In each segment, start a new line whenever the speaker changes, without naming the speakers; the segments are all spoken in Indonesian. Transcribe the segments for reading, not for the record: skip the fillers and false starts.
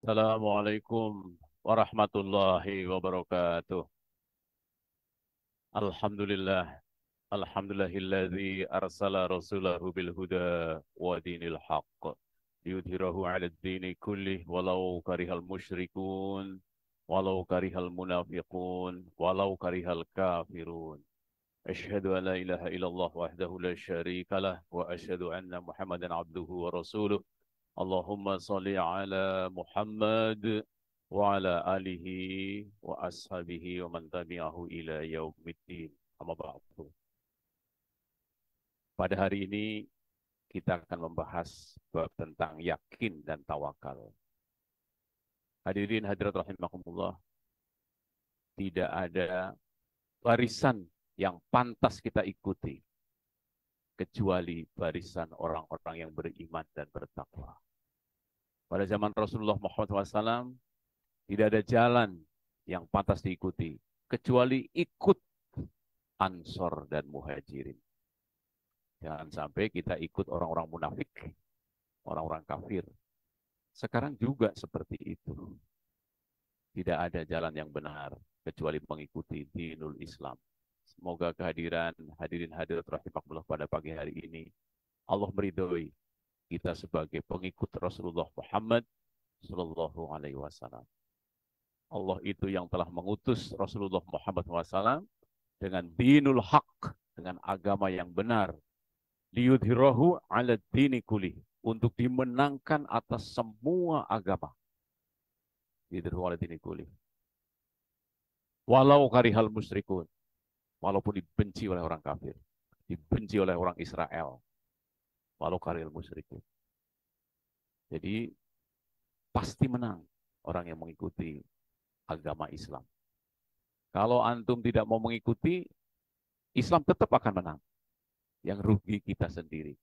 Assalamualaikum warahmatullahi wabarakatuh. Alhamdulillah. Alhamdulillahilladzi arsala rasulahu bil huda wa dinil haqq. Liyudhirahu ala dini kullih walau karihal musyrikun. Walau karihal munafiqun. Walau karihal kafirun. Asyhadu an la ilaha illallah wahdahu la syarikalah. Wa asyhadu anna muhammadan abduhu wa rasuluh. Allahumma salli ala Muhammad wa ala alihi wa ashabihi wa man tabi'ahu ila yaumiddin. Amma ba'du. Pada hari ini kita akan membahas bab tentang yakin dan tawakal. Hadirin hadirat rahimakumullah, tidak ada barisan yang pantas kita ikuti kecuali barisan orang-orang yang beriman dan bertakwa. Pada zaman Rasulullah Muhammad SAW, tidak ada jalan yang pantas diikuti kecuali ikut Ansor dan Muhajirin. Jangan sampai kita ikut orang-orang munafik, orang-orang kafir. Sekarang juga seperti itu. Tidak ada jalan yang benar kecuali mengikuti dinul Islam. Semoga kehadiran hadirin hadirat rahimakumullah pada pagi hari ini Allah meridhoi kita sebagai pengikut Rasulullah Muhammad Sallallahu Alaihi Wasallam. Allah itu yang telah mengutus Rasulullah Muhammad SAW dengan dinul haq, dengan agama yang benar, liyudhirahu ala dini kulih, untuk dimenangkan atas semua agama. Liyudhirahu ala dini kulih. Walau karihal musyrikun, walaupun dibenci oleh orang kafir, dibenci oleh orang Israel, walau karihal musyrikun. Jadi pasti menang orang yang mengikuti agama Islam. Kalau antum tidak mau mengikuti, Islam tetap akan menang. Yang rugi kita sendiri.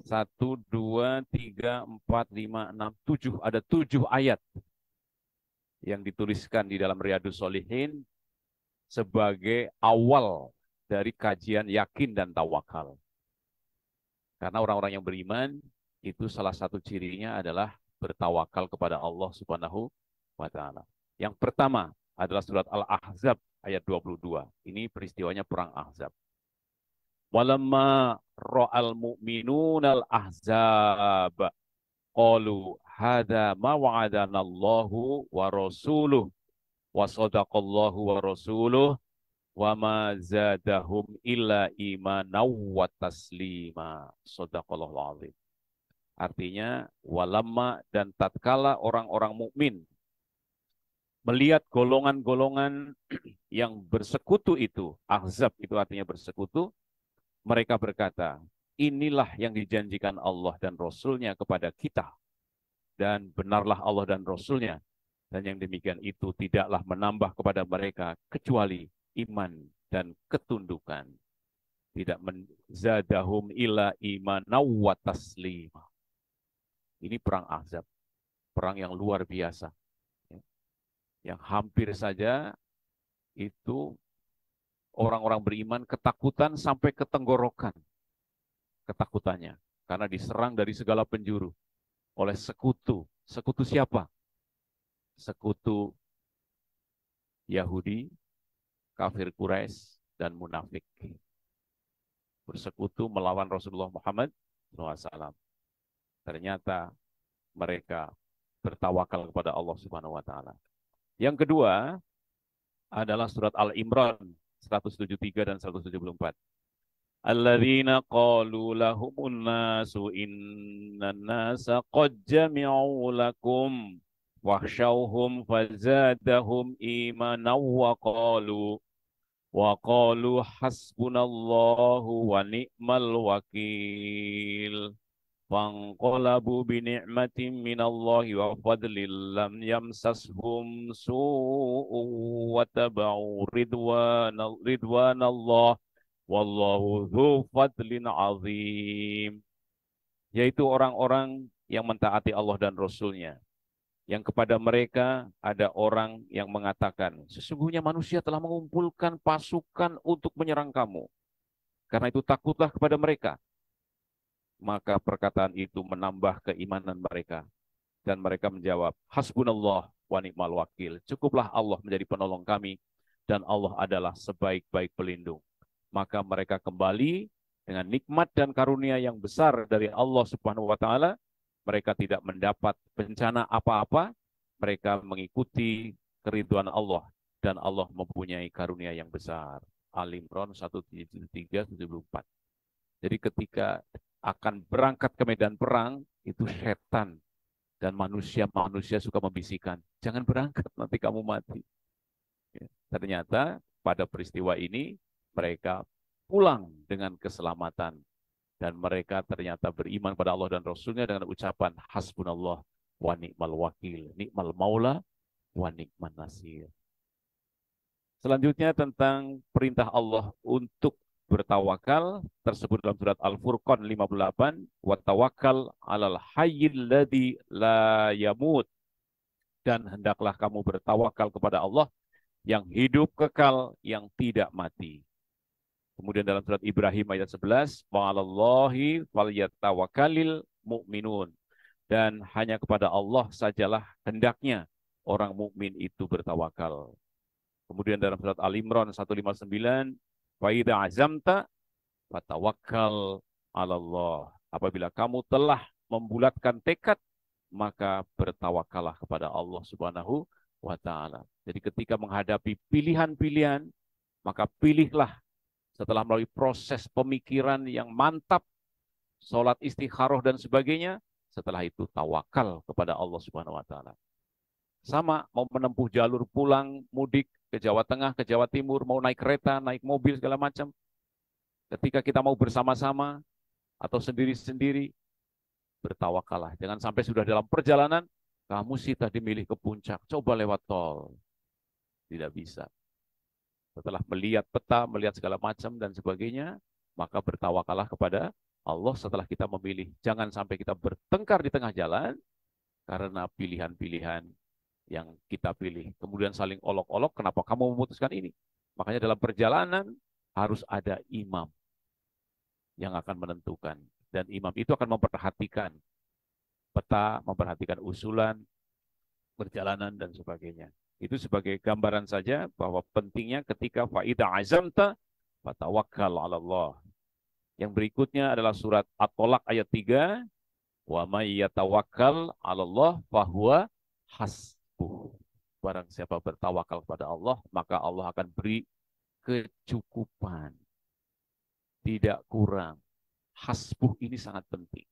1, 2, 3, 4, 5, 6, 7. Ada 7 ayat yang dituliskan di dalam Riyadhus Shalihin sebagai awal dari kajian yakin dan tawakal. Karena orang-orang yang beriman, itu salah satu cirinya adalah bertawakal kepada Allah Subhanahu wa Ta'ala. Yang pertama adalah surat Al-Ahzab ayat 22. Ini peristiwanya perang Ahzab. Walamma ra'al mu'minuna al-ahzab qalu hadza ma wa'adana Allahu wa rasuluh wa sadaqallahu wa rasuluh wa ma zadahum illa imanan wa taslima. Sadaqallahul azim. Artinya, walamma, dan tatkala orang-orang mukmin melihat golongan-golongan yang bersekutu itu, Ahzab itu artinya bersekutu, mereka berkata, inilah yang dijanjikan Allah dan Rasul-Nya kepada kita, dan benarlah Allah dan Rasul-Nya, dan yang demikian itu tidaklah menambah kepada mereka kecuali iman dan ketundukan. Tidak menzadahum illa imanan wa taslima. Ini perang Ahzab, perang yang luar biasa, yang hampir saja itu orang-orang beriman ketakutan sampai ke tenggorokan, ketakutannya, karena diserang dari segala penjuru oleh sekutu. Sekutu siapa? Sekutu Yahudi, kafir Quraisy, dan munafik. Bersekutu melawan Rasulullah Muhammad SAW. Ternyata mereka bertawakal kepada Allah Subhanahu wa Ta'ala. Yang kedua adalah surat Al-Imran 173 dan 174. Alladzina qalu lahumun nasu innan nasa qad jami'u lakum wakhshawhum fazadahum imanan wa qalu hasbunallahu wa ni'mal wakil. Fanqalabu bini'matin minallahi wa fadlin lam yamsashum su'un wa taba'u ridwanallah wallahu dzu fadlin azim. Yaitu orang-orang yang mentaati Allah dan Rasul-Nya, yang kepada mereka ada orang yang mengatakan, sesungguhnya manusia telah mengumpulkan pasukan untuk menyerang kamu. Karena itu takutlah kepada mereka. Maka perkataan itu menambah keimanan mereka. Dan mereka menjawab, Hasbunallah wa ni'mal wakil. Cukuplah Allah menjadi penolong kami. Dan Allah adalah sebaik-baik pelindung. Maka mereka kembali dengan nikmat dan karunia yang besar dari Allah Subhanahu wa taala. Mereka tidak mendapat bencana apa-apa. Mereka mengikuti keridhaan Allah dan Allah mempunyai karunia yang besar. Al-Imran 173-74. Jadi ketika akan berangkat ke medan perang, itu setan dan manusia suka membisikkan, jangan berangkat nanti kamu mati. Ya. Ternyata pada peristiwa ini mereka pulang dengan keselamatan dan mereka ternyata beriman pada Allah dan Rasulnya dengan ucapan hasbunallah wa ni'mal wakil, ni'mal maula wa ni'man nasir. Selanjutnya tentang perintah Allah untuk bertawakal tersebut dalam surat Al-Furqan 58, wa tawakkal 'alal hayyil ladzi la yamut, dan hendaklah kamu bertawakal kepada Allah yang hidup kekal yang tidak mati. Kemudian dalam surat Ibrahim ayat 11, wa 'alallahi falyatawakkalil mu'minun, dan hanya kepada Allah sajalah hendaknya orang mukmin itu bertawakal. Kemudian dalam surat Al-Imran 159, wa idza azamta fatawakkal 'alallah. Apabila kamu telah membulatkan tekad, maka bertawakallah kepada Allah Subhanahu wa taala. Jadi ketika menghadapi pilihan-pilihan, maka pilihlah setelah melalui proses pemikiran yang mantap, sholat istikharah dan sebagainya, setelah itu tawakal kepada Allah Subhanahu wa taala. Sama mau menempuh jalur pulang mudik ke Jawa Tengah, ke Jawa Timur, mau naik kereta, naik mobil segala macam. Ketika kita mau bersama-sama atau sendiri-sendiri, bertawakallah. Jangan sampai sudah dalam perjalanan, kamu sih tadi milih ke puncak, coba lewat tol. Tidak bisa. Setelah melihat peta, melihat segala macam dan sebagainya, maka bertawakallah kepada Allah setelah kita memilih. Jangan sampai kita bertengkar di tengah jalan karena pilihan-pilihan yang kita pilih. Kemudian saling olok-olok, kenapa kamu memutuskan ini? Makanya dalam perjalanan harus ada imam yang akan menentukan. Dan imam itu akan memperhatikan peta, memperhatikan usulan, perjalanan, dan sebagainya. Itu sebagai gambaran saja bahwa pentingnya ketika fa'idha azamta fatawakkal 'ala Allah. Yang berikutnya adalah surat At-Tolak ayat 3. Wa may yatawakkal 'ala Allah fahuwa hasbuh. Barang siapa bertawakal kepada Allah, maka Allah akan beri kecukupan. Tidak kurang. Hasbuh ini sangat penting.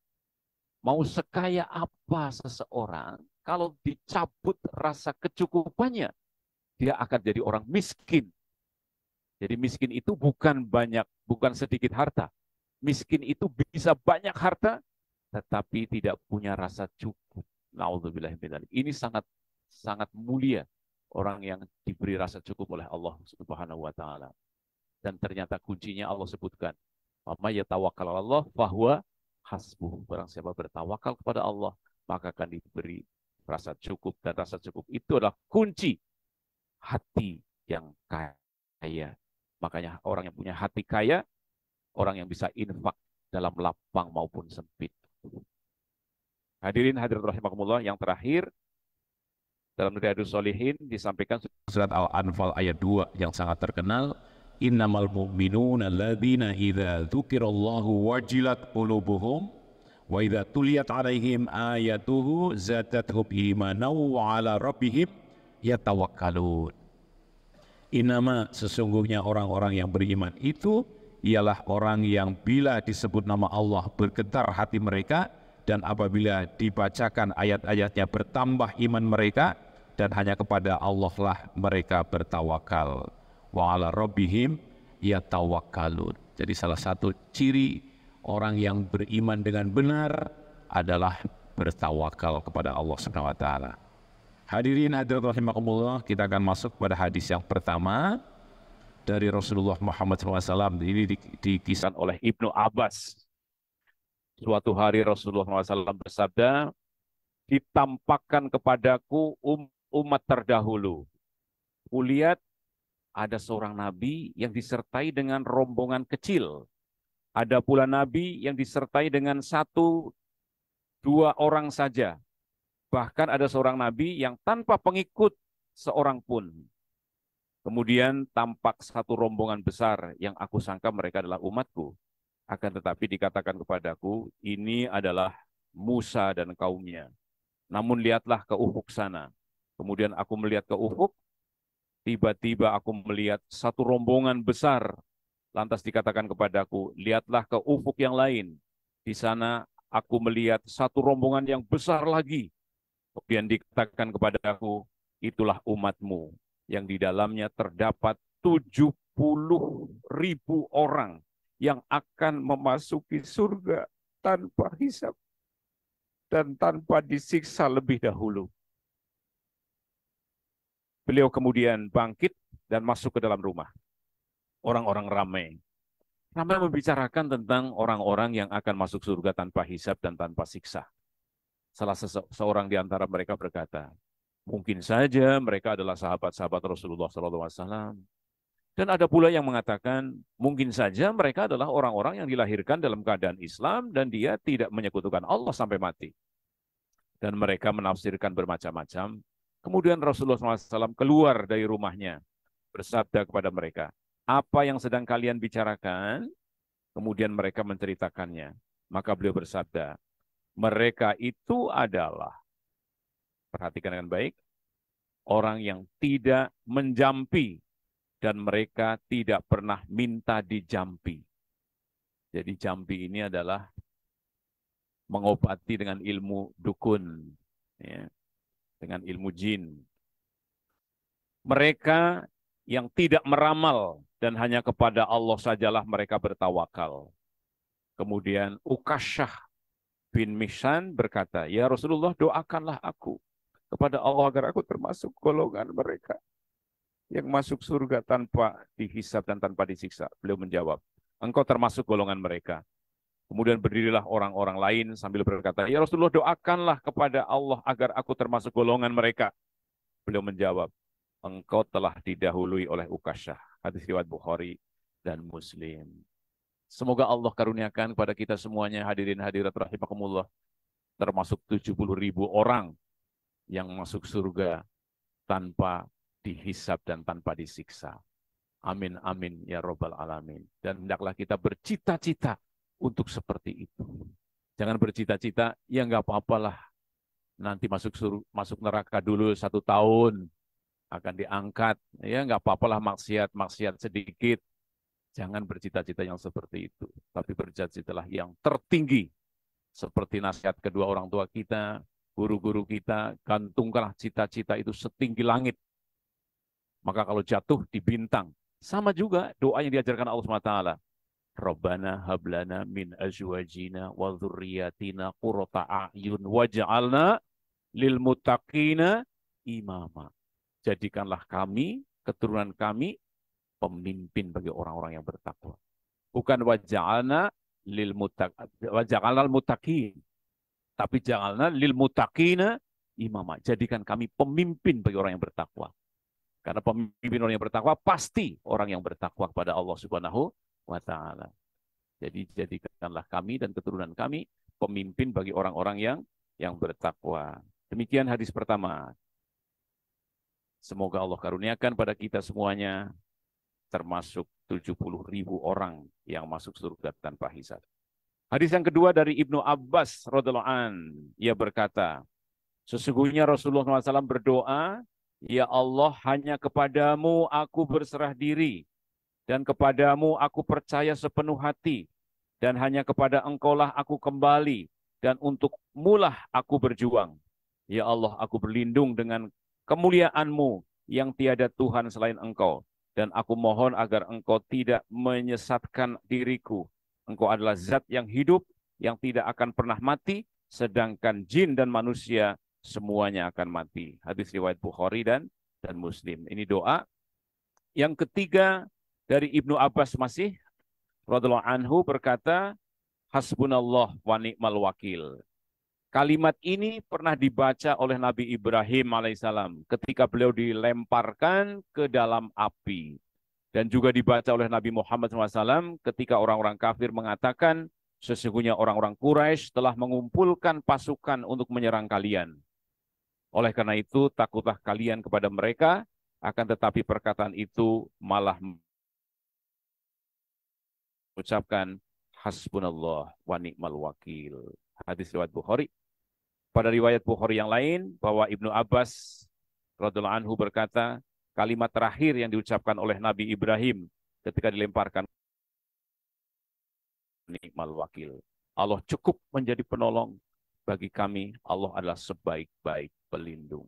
Mau sekaya apa seseorang, kalau dicabut rasa kecukupannya, dia akan jadi orang miskin. Jadi miskin itu bukan banyak, bukan sedikit harta. Miskin itu bisa banyak harta, tetapi tidak punya rasa cukup. Na'udzubillah min dzalik. Ini sangat sangat mulia orang yang diberi rasa cukup oleh Allah Subhanahu wa taala. Dan ternyata kuncinya Allah sebutkan, "Wa may yatawakkal 'ala Allah fahuwa hasbuh." Barang siapa bertawakal kepada Allah, maka akan diberi rasa cukup, dan rasa cukup itu adalah kunci hati yang kaya. Makanya orang yang punya hati kaya, orang yang bisa infak dalam lapang maupun sempit. Hadirin hadirat rahimakumullah, yang terakhir dalam Riyadhus Shalihin disampaikan surat Al-Anfal ayat 2 yang sangat terkenal, innamal mu'minuna alladzina idza dzukirallahu wajilat qulubuhum wa idza tuliyat 'alaihim ayatuhu zadatuhum imanan wa 'ala rabbihim yatawakkalun. Innama, sesungguhnya orang-orang yang beriman itu ialah orang yang bila disebut nama Allah bergetar hati mereka, dan apabila dibacakan ayat-ayatnya bertambah iman mereka, dan hanya kepada Allah lah mereka bertawakal. Wa 'ala rabbihim yatawakkalun. Jadi salah satu ciri orang yang beriman dengan benar adalah bertawakal kepada Allah Subhanahu wa taala. Hadirin hadirat rahimakumullah, kita akan masuk pada hadis yang pertama dari Rasulullah Muhammad SAW. Ini dikisahkan oleh Ibnu Abbas. Suatu hari Rasulullah SAW bersabda, ditampakkan kepadaku umat terdahulu. Kulihat ada seorang nabi yang disertai dengan rombongan kecil. Ada pula nabi yang disertai dengan 1, 2 orang saja. Bahkan ada seorang nabi yang tanpa pengikut seorang pun. Kemudian tampak satu rombongan besar yang aku sangka mereka adalah umatku. Akan tetapi dikatakan kepadaku, ini adalah Musa dan kaumnya. Namun lihatlah ke ufuk sana. Kemudian aku melihat ke ufuk, tiba-tiba aku melihat satu rombongan besar. Lantas dikatakan kepadaku, lihatlah ke ufuk yang lain. Di sana aku melihat satu rombongan yang besar lagi. Kemudian dikatakan kepadaku, itulah umatmu yang di dalamnya terdapat 70.000 orang yang akan memasuki surga tanpa hisab dan tanpa disiksa lebih dahulu. Beliau kemudian bangkit dan masuk ke dalam rumah. Orang-orang ramai. Ramai membicarakan tentang orang-orang yang akan masuk surga tanpa hisab dan tanpa siksa. Salah seorang di antara mereka berkata, mungkin saja mereka adalah sahabat-sahabat Rasulullah SAW. Dan ada pula yang mengatakan, mungkin saja mereka adalah orang-orang yang dilahirkan dalam keadaan Islam dan dia tidak menyekutukan Allah sampai mati. Dan mereka menafsirkan bermacam-macam. Kemudian Rasulullah SAW keluar dari rumahnya, bersabda kepada mereka, apa yang sedang kalian bicarakan? Kemudian mereka menceritakannya. Maka beliau bersabda, mereka itu adalah, perhatikan dengan baik, orang yang tidak menjampi dan mereka tidak pernah minta dijampi. Jadi jampi ini adalah mengobati dengan ilmu dukun, ya, dengan ilmu jin. Mereka yang tidak meramal dan hanya kepada Allah sajalah mereka bertawakal. Kemudian Ukasyah bin Mihsan berkata, ya Rasulullah, doakanlah aku kepada Allah agar aku termasuk golongan mereka yang masuk surga tanpa dihisab dan tanpa disiksa. Beliau menjawab, engkau termasuk golongan mereka. Kemudian berdirilah orang-orang lain sambil berkata, ya Rasulullah, doakanlah kepada Allah agar aku termasuk golongan mereka. Beliau menjawab, engkau telah didahului oleh Ukasyah. Hadis riwayat Bukhari dan Muslim. Semoga Allah karuniakan kepada kita semuanya, hadirin hadirat rahimakumullah, termasuk 70.000 orang yang masuk surga tanpa dihisab dan tanpa disiksa. Amin, amin, ya Rabbal Alamin. Dan hendaklah kita bercita-cita untuk seperti itu. Jangan bercita-cita, ya nggak apa-apalah. Nanti masuk neraka dulu 1 tahun, akan diangkat. Ya nggak apa-apalah maksiat sedikit. Jangan bercita-cita yang seperti itu. Tapi bercita-citalah yang tertinggi. Seperti nasihat kedua orang tua kita, guru-guru kita, gantungkanlah cita-cita itu setinggi langit. Maka kalau jatuh di bintang. Sama juga doa yang diajarkan Allah SWT. Rabbana hablana min azwajina wa dzurriyyatina qurrata a'yun waj'alna lil muttaqina imama. Jadikanlah kami, keturunan kami, pemimpin bagi orang-orang yang bertakwa. Bukan waj'alna muttaqin, tapi ja'alna lil muttaqina imama. Jadikan kami pemimpin bagi orang yang bertakwa. Karena pemimpin orang yang bertakwa pasti orang yang bertakwa kepada Allah Subhanahu wa ta'ala. Jadi jadikanlah kami dan keturunan kami pemimpin bagi orang-orang yang bertakwa. Demikian hadis pertama. Semoga Allah karuniakan pada kita semuanya, termasuk 70.000 orang yang masuk surga tanpa hisab. Hadis yang kedua dari Ibnu Abbas radhiyallahu an, ia berkata, sesungguhnya Rasulullah SAW berdoa, ya Allah, hanya kepadamu aku berserah diri, dan kepadamu aku percaya sepenuh hati, dan hanya kepada engkaulah aku kembali, dan untukmulah aku berjuang. Ya Allah, aku berlindung dengan kemuliaan-Mu yang tiada Tuhan selain Engkau, dan aku mohon agar Engkau tidak menyesatkan diriku. Engkau adalah zat yang hidup, yang tidak akan pernah mati, sedangkan jin dan manusia semuanya akan mati. Hadis riwayat Bukhari dan Muslim. Ini doa. Yang ketiga dari Ibnu Abbas masih radhiyallahu anhu berkata, hasbunallah wa ni'mal wakil. Kalimat ini pernah dibaca oleh Nabi Ibrahim alaihissalam ketika beliau dilemparkan ke dalam api. Dan juga dibaca oleh Nabi Muhammad SAW ketika orang-orang kafir mengatakan, sesungguhnya orang-orang Quraisy telah mengumpulkan pasukan untuk menyerang kalian. Oleh karena itu, takutlah kalian kepada mereka, akan tetapi perkataan itu malah mengucapkan hasbunallah wa ni'mal wakil. Hadis riwayat Bukhari. Pada riwayat Bukhari yang lain, bahwa Ibnu Abbas radhiyallahu anhu berkata, kalimat terakhir yang diucapkan oleh Nabi Ibrahim ketika dilemparkan ni'mal wakil. Allah cukup menjadi penolong bagi kami. Allah adalah sebaik-baik pelindung.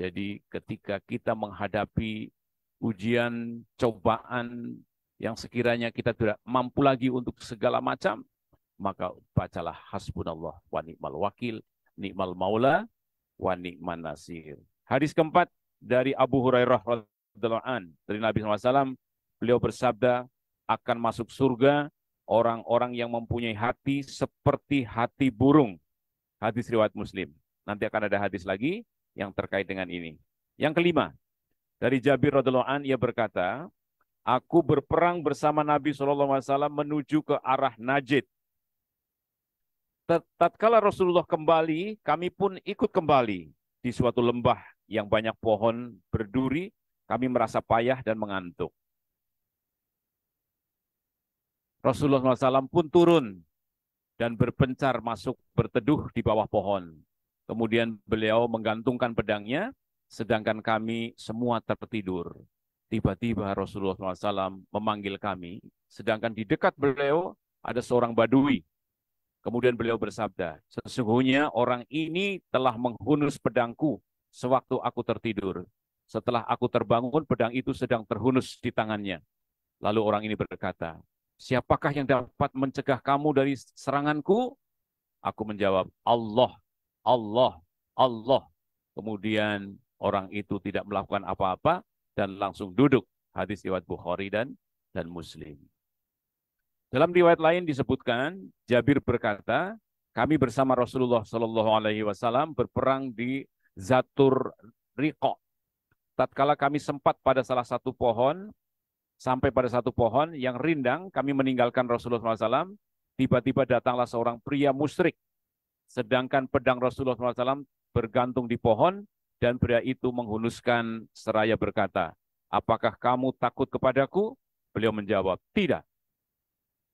Jadi ketika kita menghadapi ujian, cobaan yang sekiranya kita tidak mampu lagi untuk segala macam, maka bacalah hasbunallah wa ni'mal wakil, ni'mal maula wa ni'man nasir. Hadis keempat dari Abu Hurairah radhiyallahu an, dari Nabi SAW, beliau bersabda, akan masuk surga orang-orang yang mempunyai hati seperti hati burung. Hadis riwayat Muslim. Nanti akan ada hadis lagi yang terkait dengan ini. Yang kelima, dari Jabir radhiyallahu an, ia berkata, aku berperang bersama Nabi SAW menuju ke arah Najd. Tatkala Rasulullah kembali, kami pun ikut kembali. Di suatu lembah yang banyak pohon berduri, kami merasa payah dan mengantuk. Rasulullah SAW pun turun dan berpencar masuk berteduh di bawah pohon. Kemudian beliau menggantungkan pedangnya, sedangkan kami semua tertidur. Tiba-tiba Rasulullah SAW memanggil kami, sedangkan di dekat beliau ada seorang badui. Kemudian beliau bersabda, sesungguhnya orang ini telah menghunus pedangku sewaktu aku tertidur. Setelah aku terbangun, pedang itu sedang terhunus di tangannya. Lalu orang ini berkata, siapakah yang dapat mencegah kamu dari seranganku? Aku menjawab, Allah, Allah, Allah. Kemudian orang itu tidak melakukan apa-apa dan langsung duduk. Hadis riwayat Bukhari dan Muslim. Dalam riwayat lain disebutkan, Jabir berkata, kami bersama Rasulullah SAW berperang di Zatur Riqo. Tatkala kami sempat pada salah satu pohon, sampai pada satu pohon yang rindang, kami meninggalkan Rasulullah SAW. Tiba-tiba datanglah seorang pria musyrik. Sedangkan pedang Rasulullah SAW bergantung di pohon, dan pria itu menghunuskan seraya berkata, apakah kamu takut kepadaku? Beliau menjawab, tidak.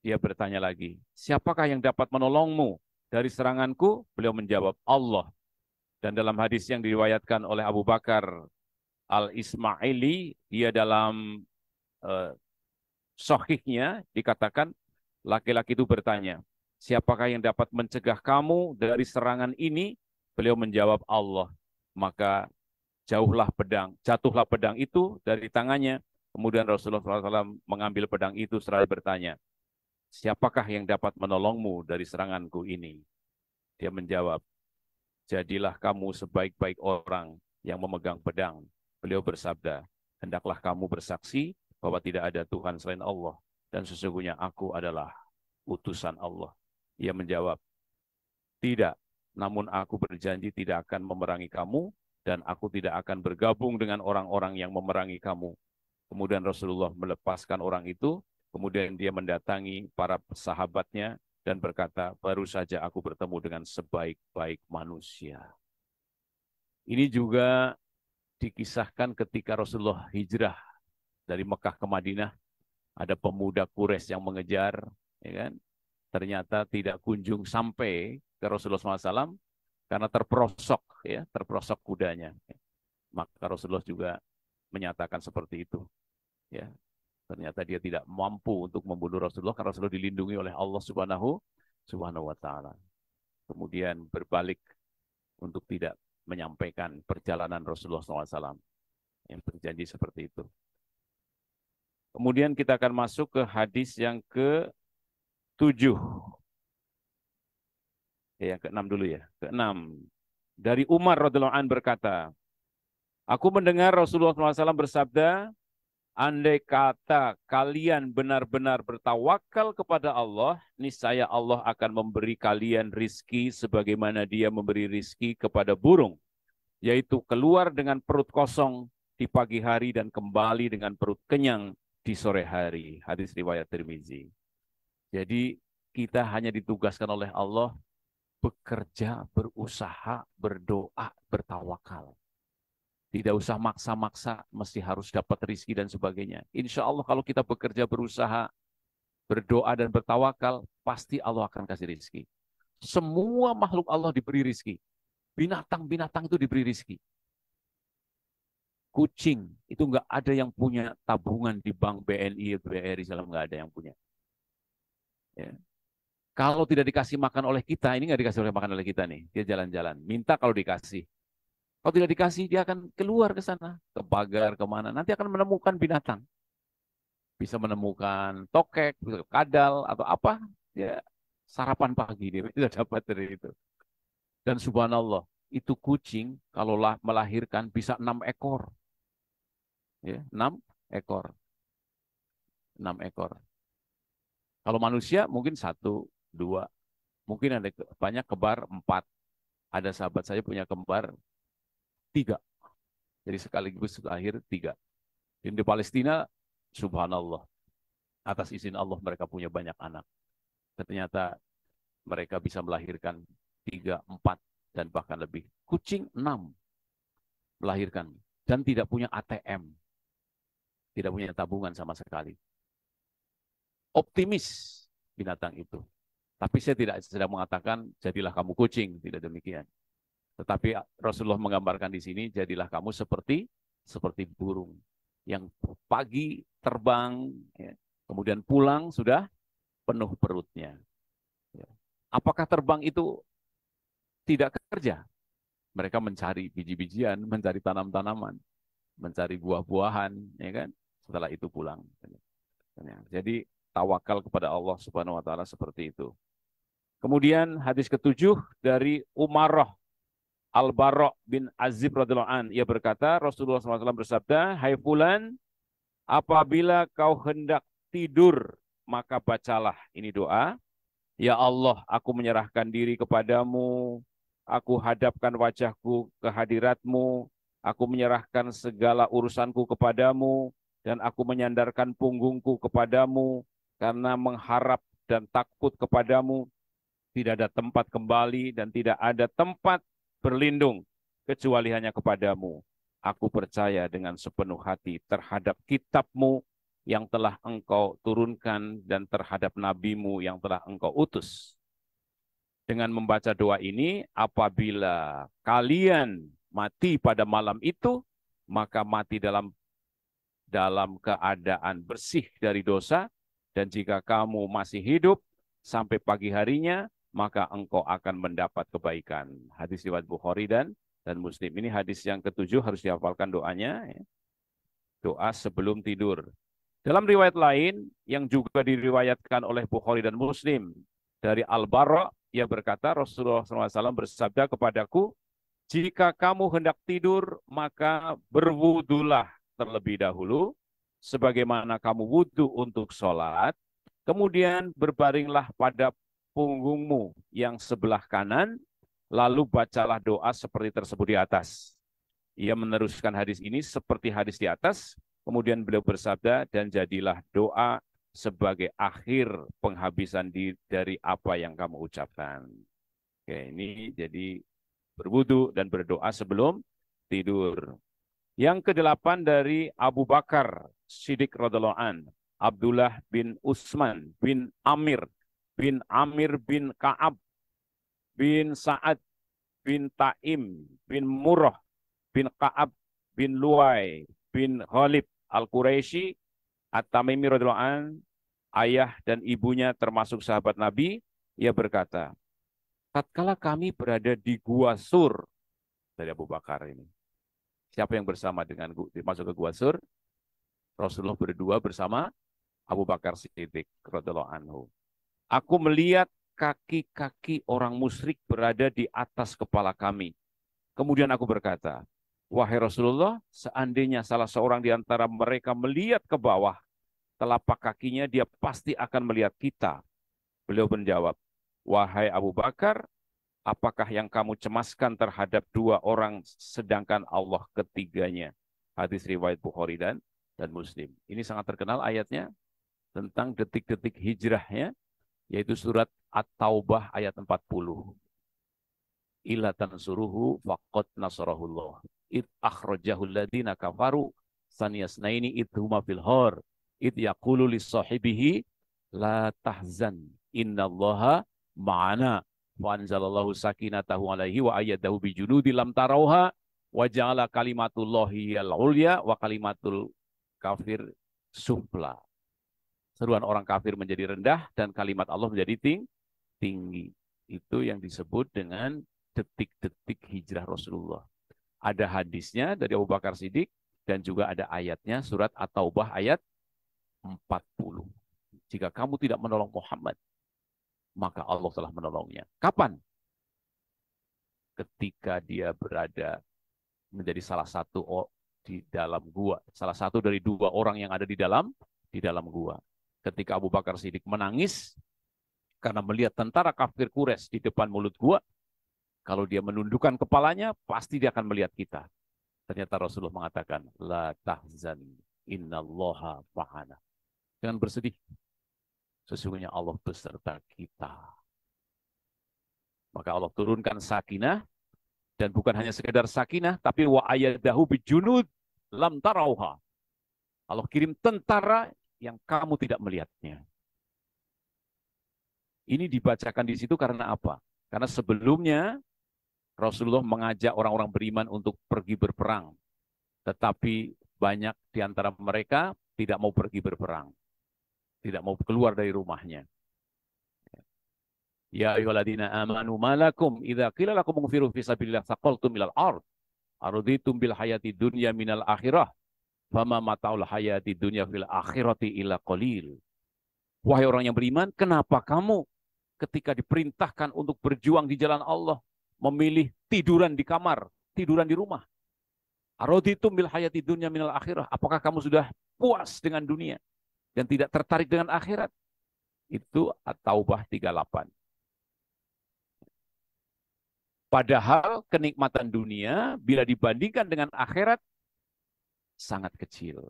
Dia bertanya lagi, siapakah yang dapat menolongmu dari seranganku? Beliau menjawab, Allah. Dan dalam hadis yang diriwayatkan oleh Abu Bakar Al-Ismaili, dia dalam sahihnya dikatakan, laki-laki itu bertanya, siapakah yang dapat mencegah kamu dari serangan ini? Beliau menjawab, Allah. Maka jatuhlah pedang itu dari tangannya. Kemudian Rasulullah SAW mengambil pedang itu seraya bertanya, siapakah yang dapat menolongmu dari seranganku ini? Dia menjawab, jadilah kamu sebaik-baik orang yang memegang pedang. Beliau bersabda, hendaklah kamu bersaksi bahwa tidak ada Tuhan selain Allah, dan sesungguhnya aku adalah utusan Allah. Ia menjawab, tidak, namun aku berjanji tidak akan memerangi kamu, dan aku tidak akan bergabung dengan orang-orang yang memerangi kamu. Kemudian Rasulullah melepaskan orang itu. Kemudian dia mendatangi para sahabatnya dan berkata, baru saja aku bertemu dengan sebaik-baik manusia. Ini juga dikisahkan ketika Rasulullah hijrah dari Mekah ke Madinah. Ada pemuda Quraisy yang mengejar, ya kan? Ternyata tidak kunjung sampai ke Rasulullah SAW karena terperosok, ya, terperosok kudanya. Maka Rasulullah juga menyatakan seperti itu. Ya. Ternyata dia tidak mampu untuk membunuh Rasulullah karena Rasulullah dilindungi oleh Allah Subhanahu wa Ta'ala. Kemudian berbalik untuk tidak menyampaikan perjalanan Rasulullah SAW yang berjanji seperti itu. Kemudian kita akan masuk ke hadis yang ke-7. Yang ke-6 dulu ya. Ke-6. Dari Umar radhiyallahu anhu berkata, aku mendengar Rasulullah SAW bersabda, andai kata kalian benar-benar bertawakal kepada Allah, niscaya Allah akan memberi kalian rizki sebagaimana dia memberi rizki kepada burung, yaitu keluar dengan perut kosong di pagi hari dan kembali dengan perut kenyang di sore hari. Hadis riwayat Tirmizi. Jadi kita hanya ditugaskan oleh Allah bekerja, berusaha, berdoa, bertawakal. Tidak usah maksa-maksa, mesti harus dapat rizki dan sebagainya. Insya Allah kalau kita bekerja, berusaha, berdoa dan bertawakal, pasti Allah akan kasih rizki. Semua makhluk Allah diberi rizki. Binatang-binatang itu diberi rizki. Kucing, itu nggak ada yang punya tabungan di bank BNI, BRI, salam nggak ada yang punya. Ya. Kalau tidak dikasih makan oleh kita, ini nggak dikasih oleh makan oleh kita nih, dia jalan-jalan, minta kalau dikasih. Kalau tidak dikasih, dia akan keluar ke sana, ke pagar, kemana. Nanti akan menemukan binatang. Bisa menemukan tokek, kadal, atau apa. Ya, sarapan pagi dia bisa dapat dari itu. Dan subhanallah, itu kucing kalau melahirkan bisa 6 ekor. Ya, 6 ekor. 6 ekor. Kalau manusia mungkin 1, 2. Mungkin ada banyak kembar 4. Ada sahabat saya punya kembar 3. Jadi sekaligus lahir 3. Di Palestina, subhanallah, atas izin Allah mereka punya banyak anak. Ternyata mereka bisa melahirkan 3, 4, dan bahkan lebih. Kucing 6 melahirkan. Dan tidak punya ATM. Tidak punya tabungan sama sekali. Optimis binatang itu. Tapi saya tidak sedang mengatakan, jadilah kamu kucing. Tidak demikian. Tetapi Rasulullah menggambarkan di sini, jadilah kamu seperti burung. Yang pagi terbang, ya, kemudian pulang sudah penuh perutnya. Ya. Apakah terbang itu tidak kerja? Mereka mencari biji-bijian, mencari tanam-tanaman, mencari buah-buahan, ya kan? Setelah itu pulang. Jadi tawakal kepada Allah Subhanahu wa taala seperti itu. Kemudian hadis ke-7 dari Umarah Al-Bara' bin Azib radhiyallahu an, ia berkata, Rasulullah SAW bersabda, "Hai fulan, apabila kau hendak tidur, maka bacalah ini doa. Ya Allah, aku menyerahkan diri kepadamu, aku hadapkan wajahku ke hadiratmu, aku menyerahkan segala urusanku kepadamu, dan aku menyandarkan punggungku kepadamu, karena mengharap dan takut kepadamu, tidak ada tempat kembali dan tidak ada tempat berlindung kecuali hanya kepadamu. Aku percaya dengan sepenuh hati terhadap kitabmu yang telah engkau turunkan dan terhadap nabimu yang telah engkau utus." Dengan membaca doa ini, apabila kalian mati pada malam itu, maka mati dalam keadaan bersih dari dosa, dan jika kamu masih hidup sampai pagi harinya, maka engkau akan mendapat kebaikan. Hadis riwayat Bukhari dan Muslim. Ini hadis yang ke-7, harus dihafalkan doanya. Ya. Doa sebelum tidur. Dalam riwayat lain yang juga diriwayatkan oleh Bukhari dan Muslim dari Al-Bara', ia berkata, Rasulullah SAW bersabda kepadaku, "Jika kamu hendak tidur, maka berwudulah terlebih dahulu, sebagaimana kamu wudu untuk sholat, kemudian berbaringlah pada punggungmu yang sebelah kanan, lalu bacalah doa seperti tersebut di atas." Ia meneruskan hadis ini seperti hadis di atas, kemudian beliau bersabda, "Dan jadilah doa sebagai akhir penghabisan dari apa yang kamu ucapkan." Oke, ini jadi berwudu dan berdoa sebelum tidur. Yang ke-8 dari Abu Bakar Siddiq radhiyallahu an, Abdullah bin Utsman bin Amir bin Ka'ab bin Sa'ad bin Taim bin Murrah bin Ka'ab bin Luay bin Khalid Al-Quraisy At-Tamimi radhiyallahu an, ayah dan ibunya termasuk sahabat Nabi, ia berkata, tatkala kami berada di Gua Sur, dari Abu Bakar ini. Siapa yang bersama dengan masuk ke Gua Sur? Rasulullah berdua bersama Abu Bakar Siddiq radhiyallahu anhu. Aku melihat kaki-kaki orang musyrik berada di atas kepala kami. Kemudian aku berkata, wahai Rasulullah, seandainya salah seorang di antara mereka melihat ke bawah telapak kakinya, dia pasti akan melihat kita. Beliau menjawab, wahai Abu Bakar, apakah yang kamu cemaskan terhadap dua orang sedangkan Allah ketiganya? Hadis riwayat Bukhari dan Muslim. Ini sangat terkenal ayatnya tentang detik-detik hijrahnya, yaitu surat At-Taubah ayat 40. Illa tansuruhu faqad nasarahullah. Id akhrajahul ladina kafaru saniyasnaini idhuma fil ghar. Id yaqulu li sahibihi la tahzan innallaha ma'ana. Wa anzalallahu sakinatahu alaihi wa ayyadahu bijunudi lam tarauha wa ja'ala kalimatullahi al-ulya wa kalimatul kafir sufla. Seruan orang kafir menjadi rendah dan kalimat Allah menjadi tinggi. Itu yang disebut dengan detik-detik hijrah Rasulullah. Ada hadisnya dari Abu Bakar Siddiq dan juga ada ayatnya surat At-Taubah ayat 40. Jika kamu tidak menolong Muhammad, maka Allah telah menolongnya. Kapan? Ketika dia berada menjadi salah satu di dalam gua, salah satu dari dua orang yang ada di dalam gua. Ketika Abu Bakar Siddiq menangis karena melihat tentara kafir Quraisy di depan mulut gua, kalau dia menundukkan kepalanya, pasti dia akan melihat kita. Ternyata Rasulullah mengatakan, la tahzan innallaha ma'ana. Jangan bersedih. Sesungguhnya Allah beserta kita. Maka Allah turunkan sakinah, dan bukan hanya sekedar sakinah, tapi wa ayyadahu bijunud lam tarauha. Allah kirim tentara yang kamu tidak melihatnya. Ini dibacakan di situ karena apa? Karena sebelumnya Rasulullah mengajak orang-orang beriman untuk pergi berperang. Tetapi banyak di antara mereka tidak mau pergi berperang. Tidak mau keluar dari rumahnya. Ya ayyuhalladzina amanu malakum idza qila lakum unfiru fi sabilillah thaqaltum ilal ard. Araditum bil hayati dunya minal akhirah. Fama mataul hayati dunya fil akhirati illa qalil. Wahai orang yang beriman, kenapa kamu ketika diperintahkan untuk berjuang di jalan Allah memilih tiduran di kamar, tiduran di rumah? Araditum bil hayati dunya minal akhirah. Apakah kamu sudah puas dengan dunia dan tidak tertarik dengan akhirat? Itu At-Taubah 38. Padahal kenikmatan dunia bila dibandingkan dengan akhirat sangat kecil.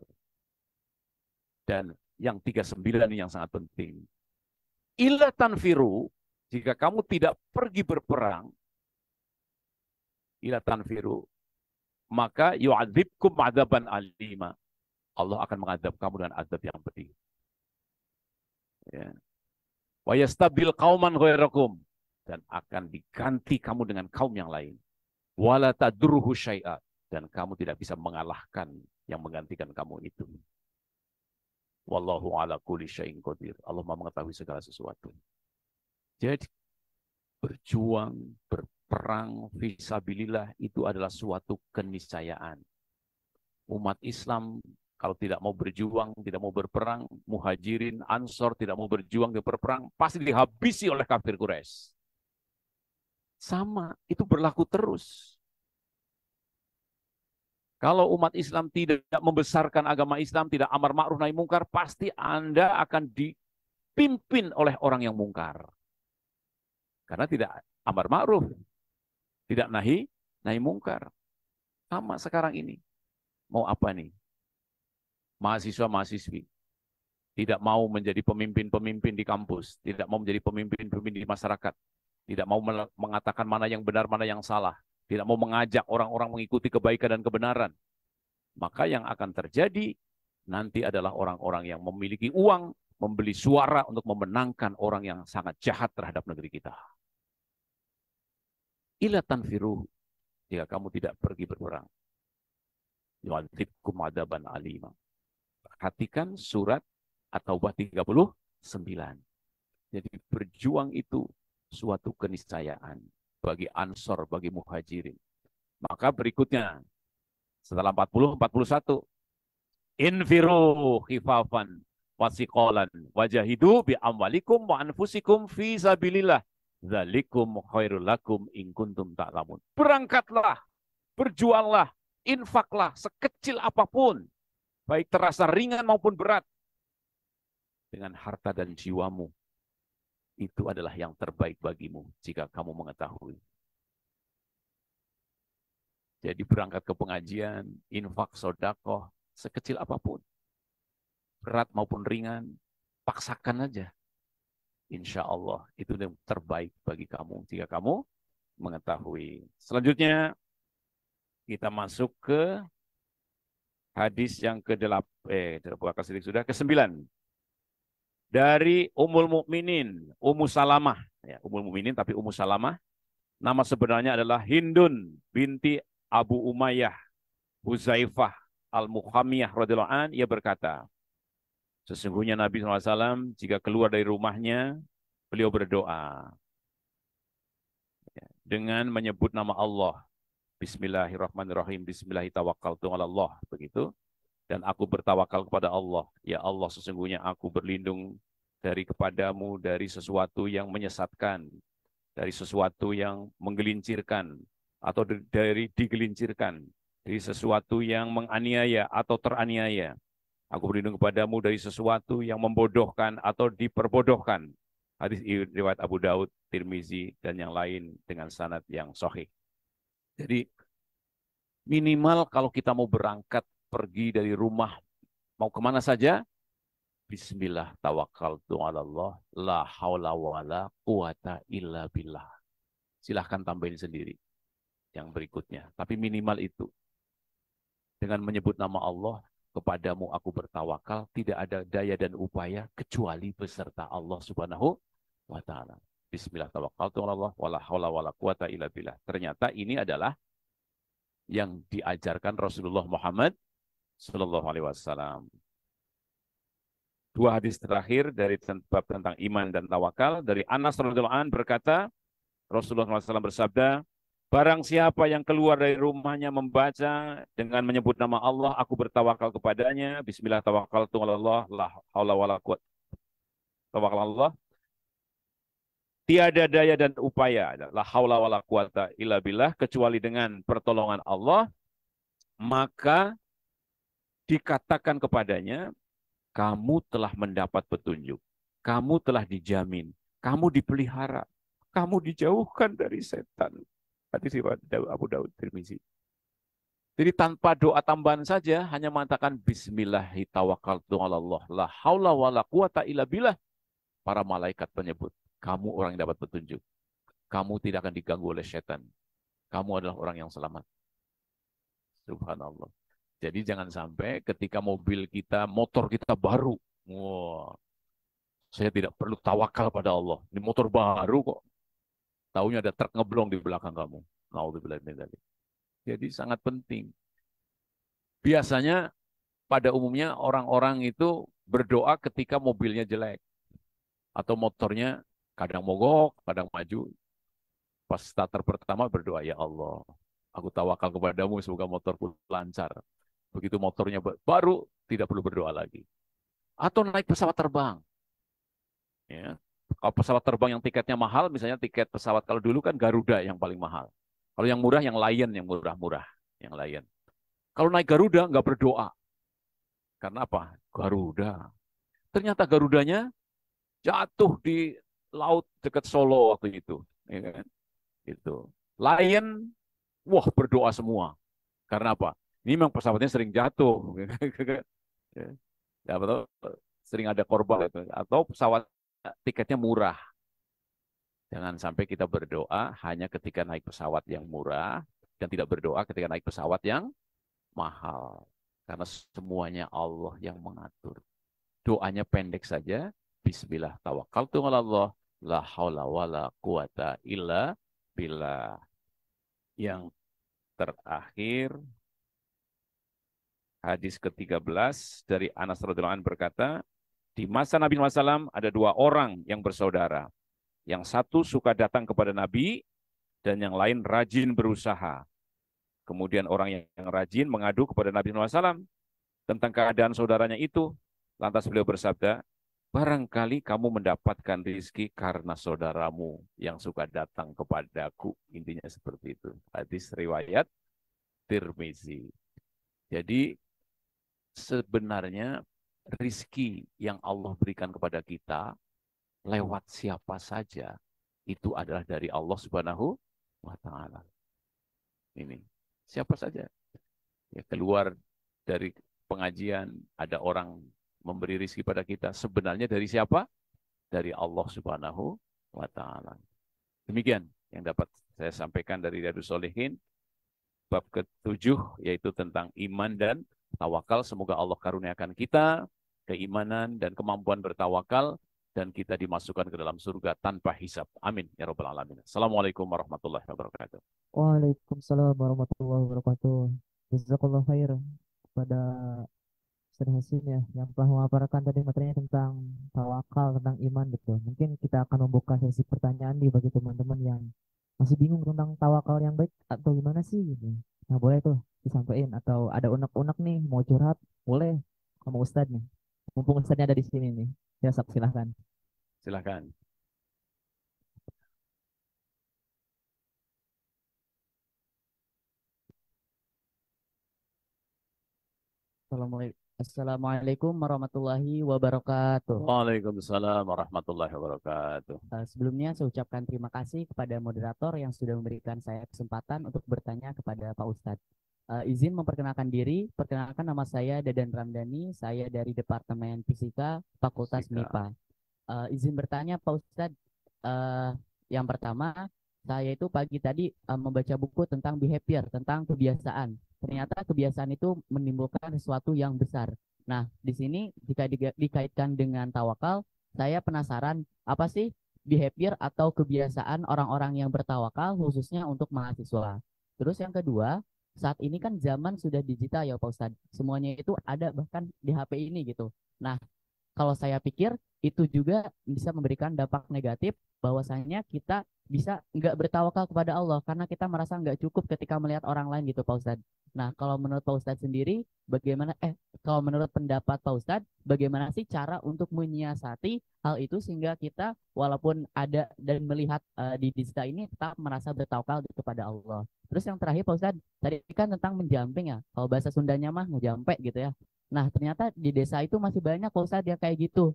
Dan yang 39 ini yang sangat penting. Illa tanfiru, jika kamu tidak pergi berperang, illa tanfiru, maka yu'adzibkum adzaban alima. Allah akan mengadab kamu dengan azab yang pedih. Ya. Wa yastabil qauman ghairakum, dan akan diganti kamu dengan kaum yang lain. Wala tadruhu syai'a, dan kamu tidak bisa mengalahkan yang menggantikan kamu itu. Wallahu ala kulli syai'in qadir. Allah Maha mengetahui segala sesuatu. Jadi berjuang, berperang fisabilillah itu adalah suatu keniscayaan. Umat Islam kalau tidak mau berjuang, tidak mau berperang, muhajirin, ansor tidak mau berjuang, tidak berperang, pasti dihabisi oleh kafir Quraisy. Sama, itu berlaku terus. Kalau umat Islam tidak membesarkan agama Islam, tidak amar ma'ruf nahi mungkar, pasti Anda akan dipimpin oleh orang yang mungkar. Karena tidak amar ma'ruf, tidak nahi mungkar. Sama sekarang ini. Mau apa nih? Mahasiswa-mahasiswi tidak mau menjadi pemimpin-pemimpin di kampus, tidak mau menjadi pemimpin-pemimpin di masyarakat, tidak mau mengatakan mana yang benar, mana yang salah, tidak mau mengajak orang-orang mengikuti kebaikan dan kebenaran. Maka yang akan terjadi nanti adalah orang-orang yang memiliki uang, membeli suara untuk memenangkan orang yang sangat jahat terhadap negeri kita. Ila tanfiru, jika kamu tidak pergi berperang, yu'adzibkum adzaban alima. Perhatikan surat At-Taubah 39. Jadi berjuang itu suatu keniscayaan bagi ansor, bagi muhajirin. Maka berikutnya setelah 40, 41. Infiru khifafan wasiqalan wajahidu bi amwalikum wa anfusikum fi sabilillah. Dzalikum khairul lakum in kuntum ta'lamun. Berangkatlah, berjuanglah, infaklah sekecil apapun, baik terasa ringan maupun berat, dengan harta dan jiwamu. Itu adalah yang terbaik bagimu jika kamu mengetahui. Jadi berangkat ke pengajian, infak, sodakoh, sekecil apapun, berat maupun ringan, paksakan aja. Insya Allah itu yang terbaik bagi kamu jika kamu mengetahui. Selanjutnya kita masuk ke hadis yang ke-8, sudah ke-9 dari Ummul Mukminin, Ummu Salamah, ya, Ummul Mukminin tapi Ummu Salamah. Nama sebenarnya adalah Hindun binti Abu Umayyah Huzaifah Al-Mukhamiyah radhiyallahu an. Ia berkata, sesungguhnya Nabi SAW jika keluar dari rumahnya, beliau berdoa dengan menyebut nama Allah. Bismillahirrahmanirrahim. Bismillahirrahmanirrahim. Begitu. Dan aku bertawakal kepada Allah. Ya Allah, sesungguhnya aku berlindung dari kepadamu dari sesuatu yang menyesatkan, dari sesuatu yang menggelincirkan, atau dari digelincirkan, dari sesuatu yang menganiaya atau teraniaya. Aku berlindung kepadamu dari sesuatu yang membodohkan atau diperbodohkan. Hadis riwayat Abu Daud, Tirmizi, dan yang lain dengan sanad yang sahih. Jadi minimal kalau kita mau berangkat pergi dari rumah, mau kemana saja, Bismillah tawakkaltu ala Allah, la haula wala quwata illa billah. Silahkan tambahin sendiri yang berikutnya. Tapi minimal itu. Dengan menyebut nama Allah, kepadamu aku bertawakal, tidak ada daya dan upaya kecuali beserta Allah Subhanahu wa taala. Bismillah tawakkaltu ala Allah, wala haula wala quwata illa billah. Ternyata ini adalah yang diajarkan Rasulullah Muhammad sallallahu alaihi wasallam. Dua hadis terakhir dari bab tentang iman dan tawakal dari Anas radhiyallahu an berkata, Rasulullah SAW bersabda, barang siapa yang keluar dari rumahnya membaca dengan menyebut nama Allah, aku bertawakal kepadanya, Bismillah tawakkaltu ala Allah, la haula wala quwwata tawakal Allah, tiada daya dan upaya, la haula wala quwata illa billah, kecuali dengan pertolongan Allah, maka dikatakan kepadanya, kamu telah mendapat petunjuk, kamu telah dijamin, kamu dipelihara, kamu dijauhkan dari setan. Hadis riwayat Abu Daud, Tirmizi. Jadi tanpa doa tambahan saja, hanya mengatakan Bismillahi tawakkaltu ala Allah, la haula wala quwata illa billah. Para malaikat menyebut, kamu orang yang dapat petunjuk. Kamu tidak akan diganggu oleh setan. Kamu adalah orang yang selamat. Subhanallah. Jadi jangan sampai ketika mobil kita, motor kita baru, wah, saya tidak perlu tawakal pada Allah. Ini motor baru kok. Taunya ada truk ngeblong di belakang kamu. Naudzubillah min dzalik. Jadi sangat penting. Biasanya pada umumnya orang-orang itu berdoa ketika mobilnya jelek. Atau motornya kadang mogok, kadang maju. Pas starter pertama berdoa, ya Allah, aku tawakal kepadamu semoga motorku lancar. Begitu motornya baru, tidak perlu berdoa lagi. Atau naik pesawat terbang. Ya. Kalau pesawat terbang yang tiketnya mahal, misalnya tiket pesawat, kalau dulu kan Garuda yang paling mahal. Kalau yang murah, yang Lion yang murah-murah. Yang Lion. Kalau naik Garuda, nggak berdoa. Karena apa? Garuda. Ternyata Garudanya jatuh di laut dekat Solo waktu itu. Ya kan? Itu. Lion, wah berdoa semua. Karena apa? Ini memang pesawatnya sering jatuh. Ya, betul. Sering ada korban. Atau pesawat tiketnya murah. Jangan sampai kita berdoa hanya ketika naik pesawat yang murah dan tidak berdoa ketika naik pesawat yang mahal. Karena semuanya Allah yang mengatur. Doanya pendek saja. Bismillah tawakkaltu ala Allah, la haula wala quwata illa billah. Yang terakhir, hadis ke-13 dari Anas radhiyallahu anhu berkata, di masa Nabi SAW ada dua orang yang bersaudara. Yang satu suka datang kepada Nabi dan yang lain rajin berusaha. Kemudian orang yang rajin mengadu kepada Nabi SAW tentang keadaan saudaranya itu. Lantas beliau bersabda, barangkali kamu mendapatkan rezeki karena saudaramu yang suka datang kepadaku. Intinya seperti itu. Hadis riwayat Tirmizi. Jadi sebenarnya rezeki yang Allah berikan kepada kita lewat siapa saja itu adalah dari Allah Subhanahu wa taala. Ini. Siapa saja. Ya, keluar dari pengajian, ada orang memberi rizki pada kita. Sebenarnya dari siapa? Dari Allah Subhanahu wa Ta'ala. Demikian yang dapat saya sampaikan dari Riyadhus Shalihin. Bab ke-7 yaitu tentang iman dan tawakal. Semoga Allah karuniakan kita keimanan dan kemampuan bertawakal dan kita dimasukkan ke dalam surga tanpa hisab. Amin ya rabbal alamin. Assalamualaikum warahmatullahi wabarakatuh.
Waalaikumsalam warahmatullahi wabarakatuh. Jazakallah khair kepada Ustaz Hasim ya yang telah memaparkan tadi materinya tentang tawakal, tentang iman betul. Mungkin kita akan membuka sesi pertanyaan nih bagi teman-teman yang masih bingung tentang tawakal yang baik atau gimana sih gitu. Nah, boleh tuh disampaikan atau ada unek-unek nih mau curhat, boleh sama Ustadz nih. Mumpung Ustadznya ada di sini nih. Ya, silahkan.
Silakan.
Assalamualaikum warahmatullahi wabarakatuh.
Waalaikumsalam warahmatullahi wabarakatuh.
Sebelumnya saya ucapkan terima kasih kepada moderator yang sudah memberikan saya kesempatan untuk bertanya kepada Pak Ustadz. Izin memperkenalkan diri, perkenalkan nama saya Dadan Ramdhani, saya dari Departemen Fisika Fakultas
Sika.
MIPA. Izin bertanya Pak Ustadz, eh, yang pertama saya itu pagi tadi membaca buku tentang behavior, tentang kebiasaan. Ternyata kebiasaan itu menimbulkan sesuatu yang besar. Nah, di sini jika dikaitkan dengan tawakal, saya penasaran apa sih behavior atau kebiasaan orang-orang yang bertawakal khususnya untuk mahasiswa. Terus yang kedua, saat ini kan zaman sudah digital ya Pak Ustadz. Semuanya itu ada bahkan di HP ini gitu. Nah, kalau saya pikir itu juga bisa memberikan dampak negatif bahwasanya kita bisa nggak bertawakal kepada Allah karena kita merasa nggak cukup ketika melihat orang lain gitu Pak Ustadz. Nah, kalau menurut Pak Ustadz sendiri, bagaimana kalau menurut pendapat Pak Ustadz, bagaimana sih cara untuk menyiasati hal itu sehingga kita walaupun ada dan melihat di dista ini tetap merasa bertawakal kepada Allah. Terus yang terakhir Pak Ustadz, tadi kan tentang menjamping ya. Kalau bahasa Sundanya mah ngejampe gitu ya. Nah, ternyata di desa itu masih banyak Pak Ustadz yang kayak gitu.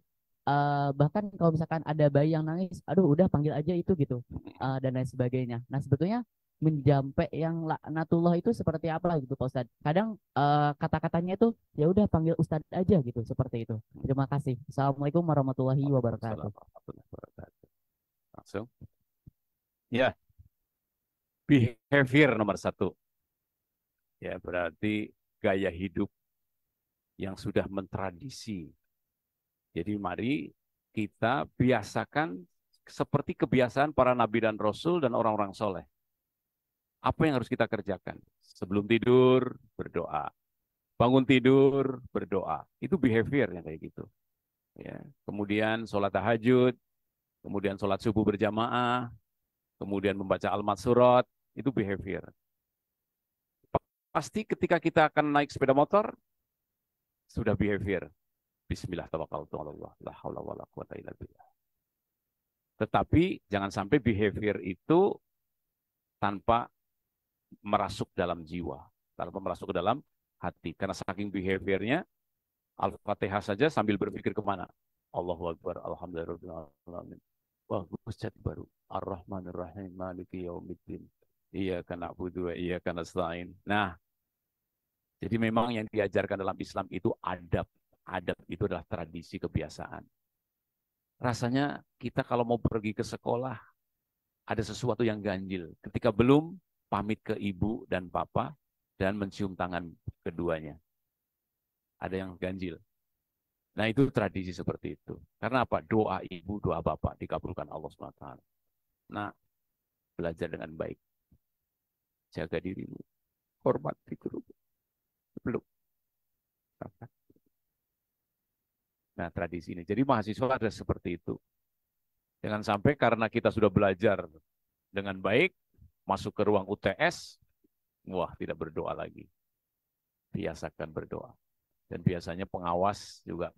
Bahkan kalau misalkan ada bayi yang nangis, aduh udah panggil aja itu gitu, dan lain sebagainya. Nah, sebetulnya menjampe yang laknatullah itu seperti apa gitu Pak Ustadz. Kadang kata-katanya itu ya udah panggil Ustadz aja gitu, seperti itu. Terima kasih. Assalamualaikum warahmatullahi
Waalaikumsalam
wabarakatuh.
warahmatullahi wabarakatuh. Langsung. Ya, behavior nomor 1. Ya, berarti gaya hidup yang sudah mentradisi. Jadi mari kita biasakan seperti kebiasaan para nabi dan rasul dan orang-orang soleh. Apa yang harus kita kerjakan? Sebelum tidur, berdoa. Bangun tidur, berdoa. Itu behavior yang kayak gitu. Ya. Kemudian sholat tahajud, kemudian sholat subuh berjamaah, kemudian membaca al-surat, itu behavior. Pasti ketika kita akan naik sepeda motor, sudah behavior. Bismillah tawakkaltu 'ala Allah, la haula wala quwata illa billah. Tetapi jangan sampai behavior itu tanpa merasuk dalam jiwa, tanpa merasuk ke dalam hati. Karena saking behaviornya, Al-Fatihah saja sambil berpikir kemana? Allahu Akbar, Alhamdulillahirrahmanirrahim. Bagus cat baru. Ar-Rahmanir-Rahim, Maliki Yaumiddin. Iyyaka na'budu wa iyyaka nasta'in. Nah, jadi memang yang diajarkan dalam Islam itu adab. Adab itu adalah tradisi kebiasaan. Rasanya kita kalau mau pergi ke sekolah, ada sesuatu yang ganjil. Ketika belum, pamit ke ibu dan papa, dan mencium tangan keduanya. Ada yang ganjil. Nah, itu tradisi seperti itu. Karena apa? Doa ibu, doa bapak dikabulkan Allah SWT. Nah, belajar dengan baik. Jaga dirimu. Hormati guru. Belum. Nah, tradisi ini. Jadi mahasiswa ada seperti itu. Jangan sampai karena kita sudah belajar dengan baik, masuk ke ruang UTS, wah tidak berdoa lagi. Biasakan berdoa. Dan biasanya pengawas juga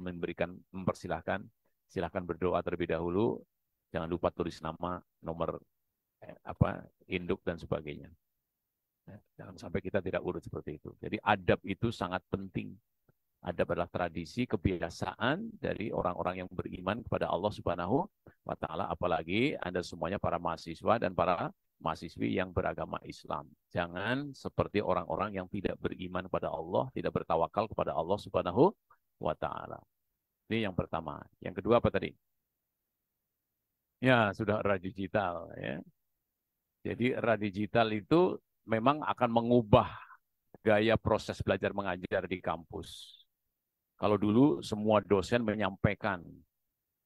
mempersilahkan, silahkan berdoa terlebih dahulu. Jangan lupa tulis nama, nomor induk dan sebagainya. Jangan sampai kita tidak urut seperti itu. Jadi adab itu sangat penting. Adab adalah tradisi, kebiasaan dari orang-orang yang beriman kepada Allah Subhanahu wa Ta'ala. Apalagi Anda semuanya para mahasiswa dan para mahasiswi yang beragama Islam. Jangan seperti orang-orang yang tidak beriman kepada Allah, tidak bertawakal kepada Allah Subhanahu wa taala. Ini yang pertama. Yang kedua apa tadi? Ya, sudah era digital ya. Jadi era digital itu memang akan mengubah gaya proses belajar mengajar di kampus. Kalau dulu semua dosen menyampaikan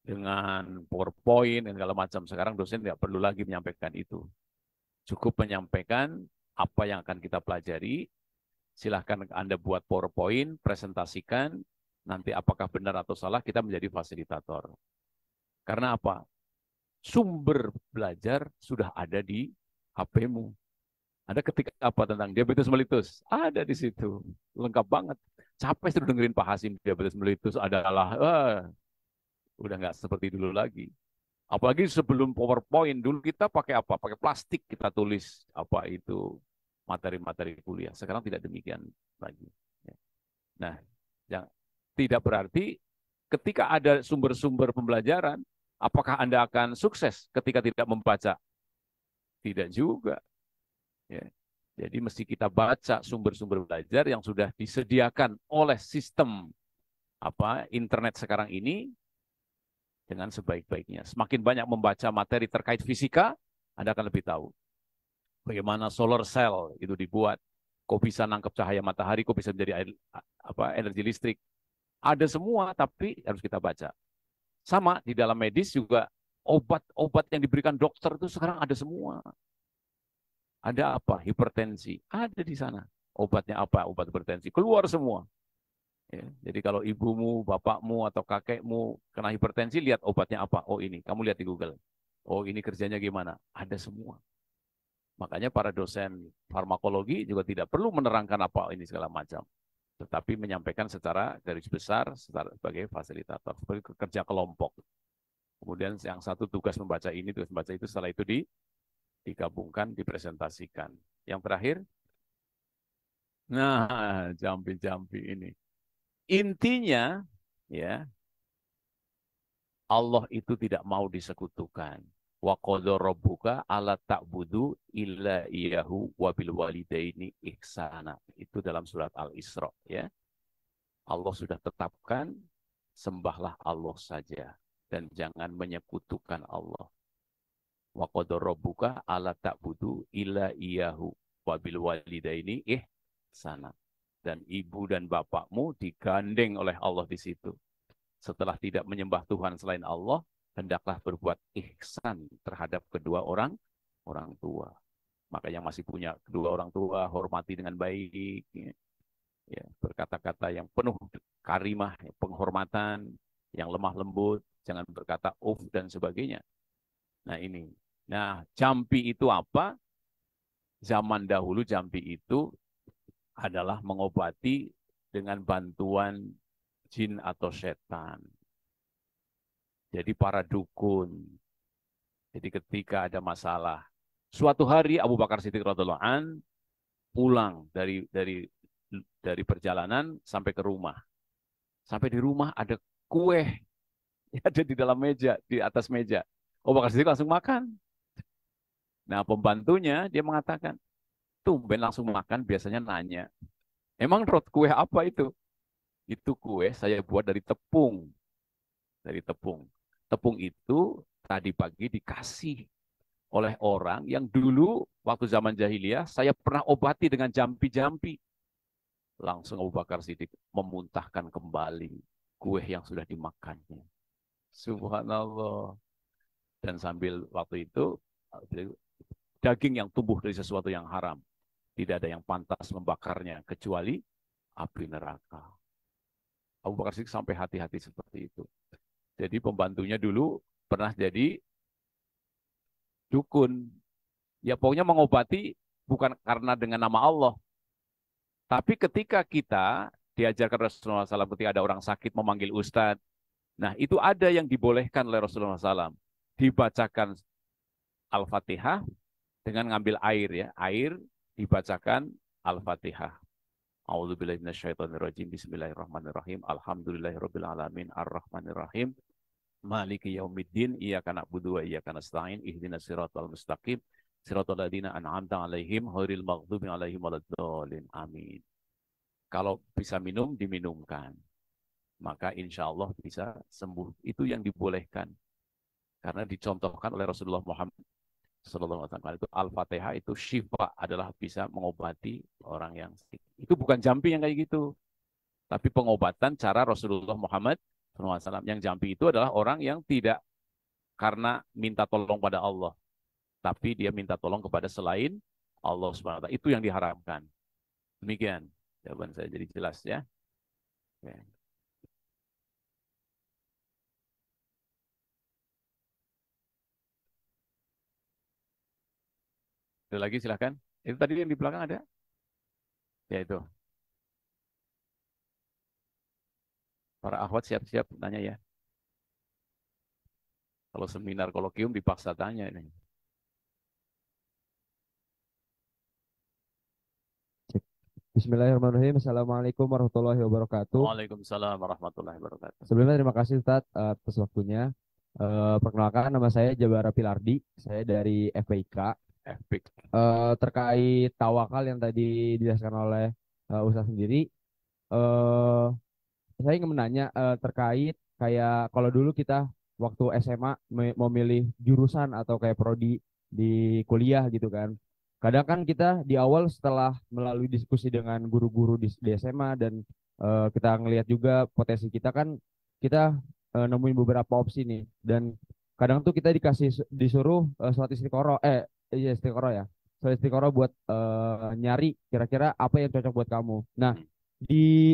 dengan PowerPoint dan segala macam, sekarang dosen tidak perlu lagi menyampaikan itu. Cukup menyampaikan apa yang akan kita pelajari. Silahkan Anda buat PowerPoint, presentasikan, nanti apakah benar atau salah kita menjadi fasilitator. Karena apa? Sumber belajar sudah ada di HP-mu. Anda ketik apa tentang diabetes mellitus? Ada di situ. Lengkap banget. Capek sudah dengerin Pak Hasim diabetes mellitus adalah, udah nggak seperti dulu lagi. Apalagi sebelum PowerPoint, dulu kita pakai apa? Pakai plastik kita tulis apa itu materi-materi kuliah. Sekarang tidak demikian lagi. Nah, yang tidak berarti ketika ada sumber-sumber pembelajaran, apakah Anda akan sukses ketika tidak membaca? Tidak juga. Ya. Jadi mesti kita baca sumber-sumber belajar yang sudah disediakan oleh sistem internet sekarang ini dengan sebaik-baiknya. Semakin banyak membaca materi terkait fisika, Anda akan lebih tahu bagaimana solar cell itu dibuat, kok bisa nangkep cahaya matahari, kok bisa menjadi energi listrik. Ada semua, tapi harus kita baca. Sama di dalam medis juga, obat-obat yang diberikan dokter itu sekarang ada semua. Ada apa? Hipertensi. Ada di sana. Obatnya apa? Obat hipertensi. Keluar semua. Ya, jadi kalau ibumu, bapakmu, atau kakekmu kena hipertensi, lihat obatnya apa. Oh ini, kamu lihat di Google. Oh ini kerjanya gimana? Ada semua. Makanya para dosen farmakologi juga tidak perlu menerangkan apa ini segala macam. Tetapi menyampaikan secara garis besar sebagai fasilitator, sebagai kerja kelompok. Kemudian yang satu tugas membaca ini, tugas membaca itu, setelah itu digabungkan, dipresentasikan. Yang terakhir, nah, jampi-jampi ini. Intinya, ya, Allah itu tidak mau disekutukan. Wa qadha rabbuka alla ta'budu illa iyyahu wa bil walidaini ihsana. Itu dalam surat Al-Isra, ya. Allah sudah tetapkan, sembahlah Allah saja dan jangan menyekutukan Allah. Wa qadha rabbuka alla ta'budu illa iyyahu wa bil walidaini ihsana. Dan ibu dan bapakmu digandeng oleh Allah di situ. Setelah tidak menyembah Tuhan selain Allah, hendaklah berbuat ihsan terhadap kedua orang tua. Maka yang masih punya kedua orang tua, hormati dengan baik. Ya, berkata-kata yang penuh karimah, penghormatan, yang lemah lembut, jangan berkata dan sebagainya. Nah ini. Nah, jampi itu apa? Zaman dahulu jampi itu adalah mengobati dengan bantuan jin atau setan. Jadi para dukun. Jadi ketika ada masalah, suatu hari Abu Bakar Siddiq radhiyallahu an pulang dari perjalanan sampai ke rumah. Sampai di rumah ada kue ada di dalam meja, di atas meja. Abu Bakar Siddiq langsung makan. Nah, pembantunya dia mengatakan, "Tumben langsung makan, biasanya nanya. Emang kue apa itu?" Itu kue saya buat dari tepung. Dari tepung. Tepung itu tadi pagi dikasih oleh orang yang dulu waktu zaman jahiliyah saya pernah obati dengan jampi-jampi. Langsung Abu Bakar Siddiq memuntahkan kembali kue yang sudah dimakannya. Subhanallah. Dan sambil waktu itu daging yang tumbuh dari sesuatu yang haram. Tidak ada yang pantas membakarnya kecuali api neraka. Abu Bakar Siddiq sampai hati-hati seperti itu. Jadi pembantunya dulu pernah jadi dukun. Ya pokoknya mengobati bukan karena dengan nama Allah. Tapi ketika kita diajarkan Rasulullah SAW ketika ada orang sakit memanggil ustadz. Nah itu ada yang dibolehkan oleh Rasulullah SAW. Dibacakan Al-Fatihah dengan ngambil air ya. Air dibacakan Al-Fatihah. A'udzubillahi minasyaitonirrajim. Bismillahirrahmanirrahim. Alhamdulillahirabbil alamin arrahmanirrahim. Maliki yaumiddin, iyyaka na'budu wa iyyaka nasta'in, ihdinas siratal mustaqim, Siratal ladzina an'amta 'alaihim ghairil maghdubi 'alaihim waladdallin. Amin. Kalau bisa minum, diminumkan. Maka insya Allah bisa sembuh. Itu yang dibolehkan. Karena dicontohkan oleh Rasulullah Muhammad Sallallahu Alaihi Wasallam itu Al-Fatihah itu syifa, adalah bisa mengobati orang yang sakit. Itu bukan jampi yang kayak gitu. Tapi pengobatan cara Rasulullah Muhammad SAW. Yang jampi itu adalah orang yang tidak karena minta tolong pada Allah, tapi dia minta tolong kepada selain Allah Subhanahu wa taala. Itu yang diharamkan. Demikian jawaban saya, jadi jelas ya. Oke. Ada lagi silahkan. Itu tadi yang di belakang ada? Ya itu. Para akhwat siap-siap tanya ya. Kalau seminar kolokium dipaksa tanya ini.
Bismillahirrahmanirrahim. Assalamualaikum warahmatullahi wabarakatuh.
Waalaikumsalam warahmatullahi wabarakatuh.
Sebelumnya terima kasih Ustadz atas waktunya. Perkenalkan, nama saya Jabara Pilardi. Saya dari FPIK.
Epic.
Terkait tawakal yang tadi dijelaskan oleh Ustadz sendiri, eh, saya ingin menanya terkait kayak kalau dulu kita waktu SMA mau milih jurusan atau kayak prodi di kuliah gitu kan. Kadang kan kita di awal setelah melalui diskusi dengan guru-guru di SMA dan kita ngelihat juga potensi kita kan, kita nemuin beberapa opsi nih, dan kadang tuh kita disuruh sholat istiqoroh, iya istiqoroh ya, sholat istiqoroh buat nyari kira-kira apa yang cocok buat kamu. Nah,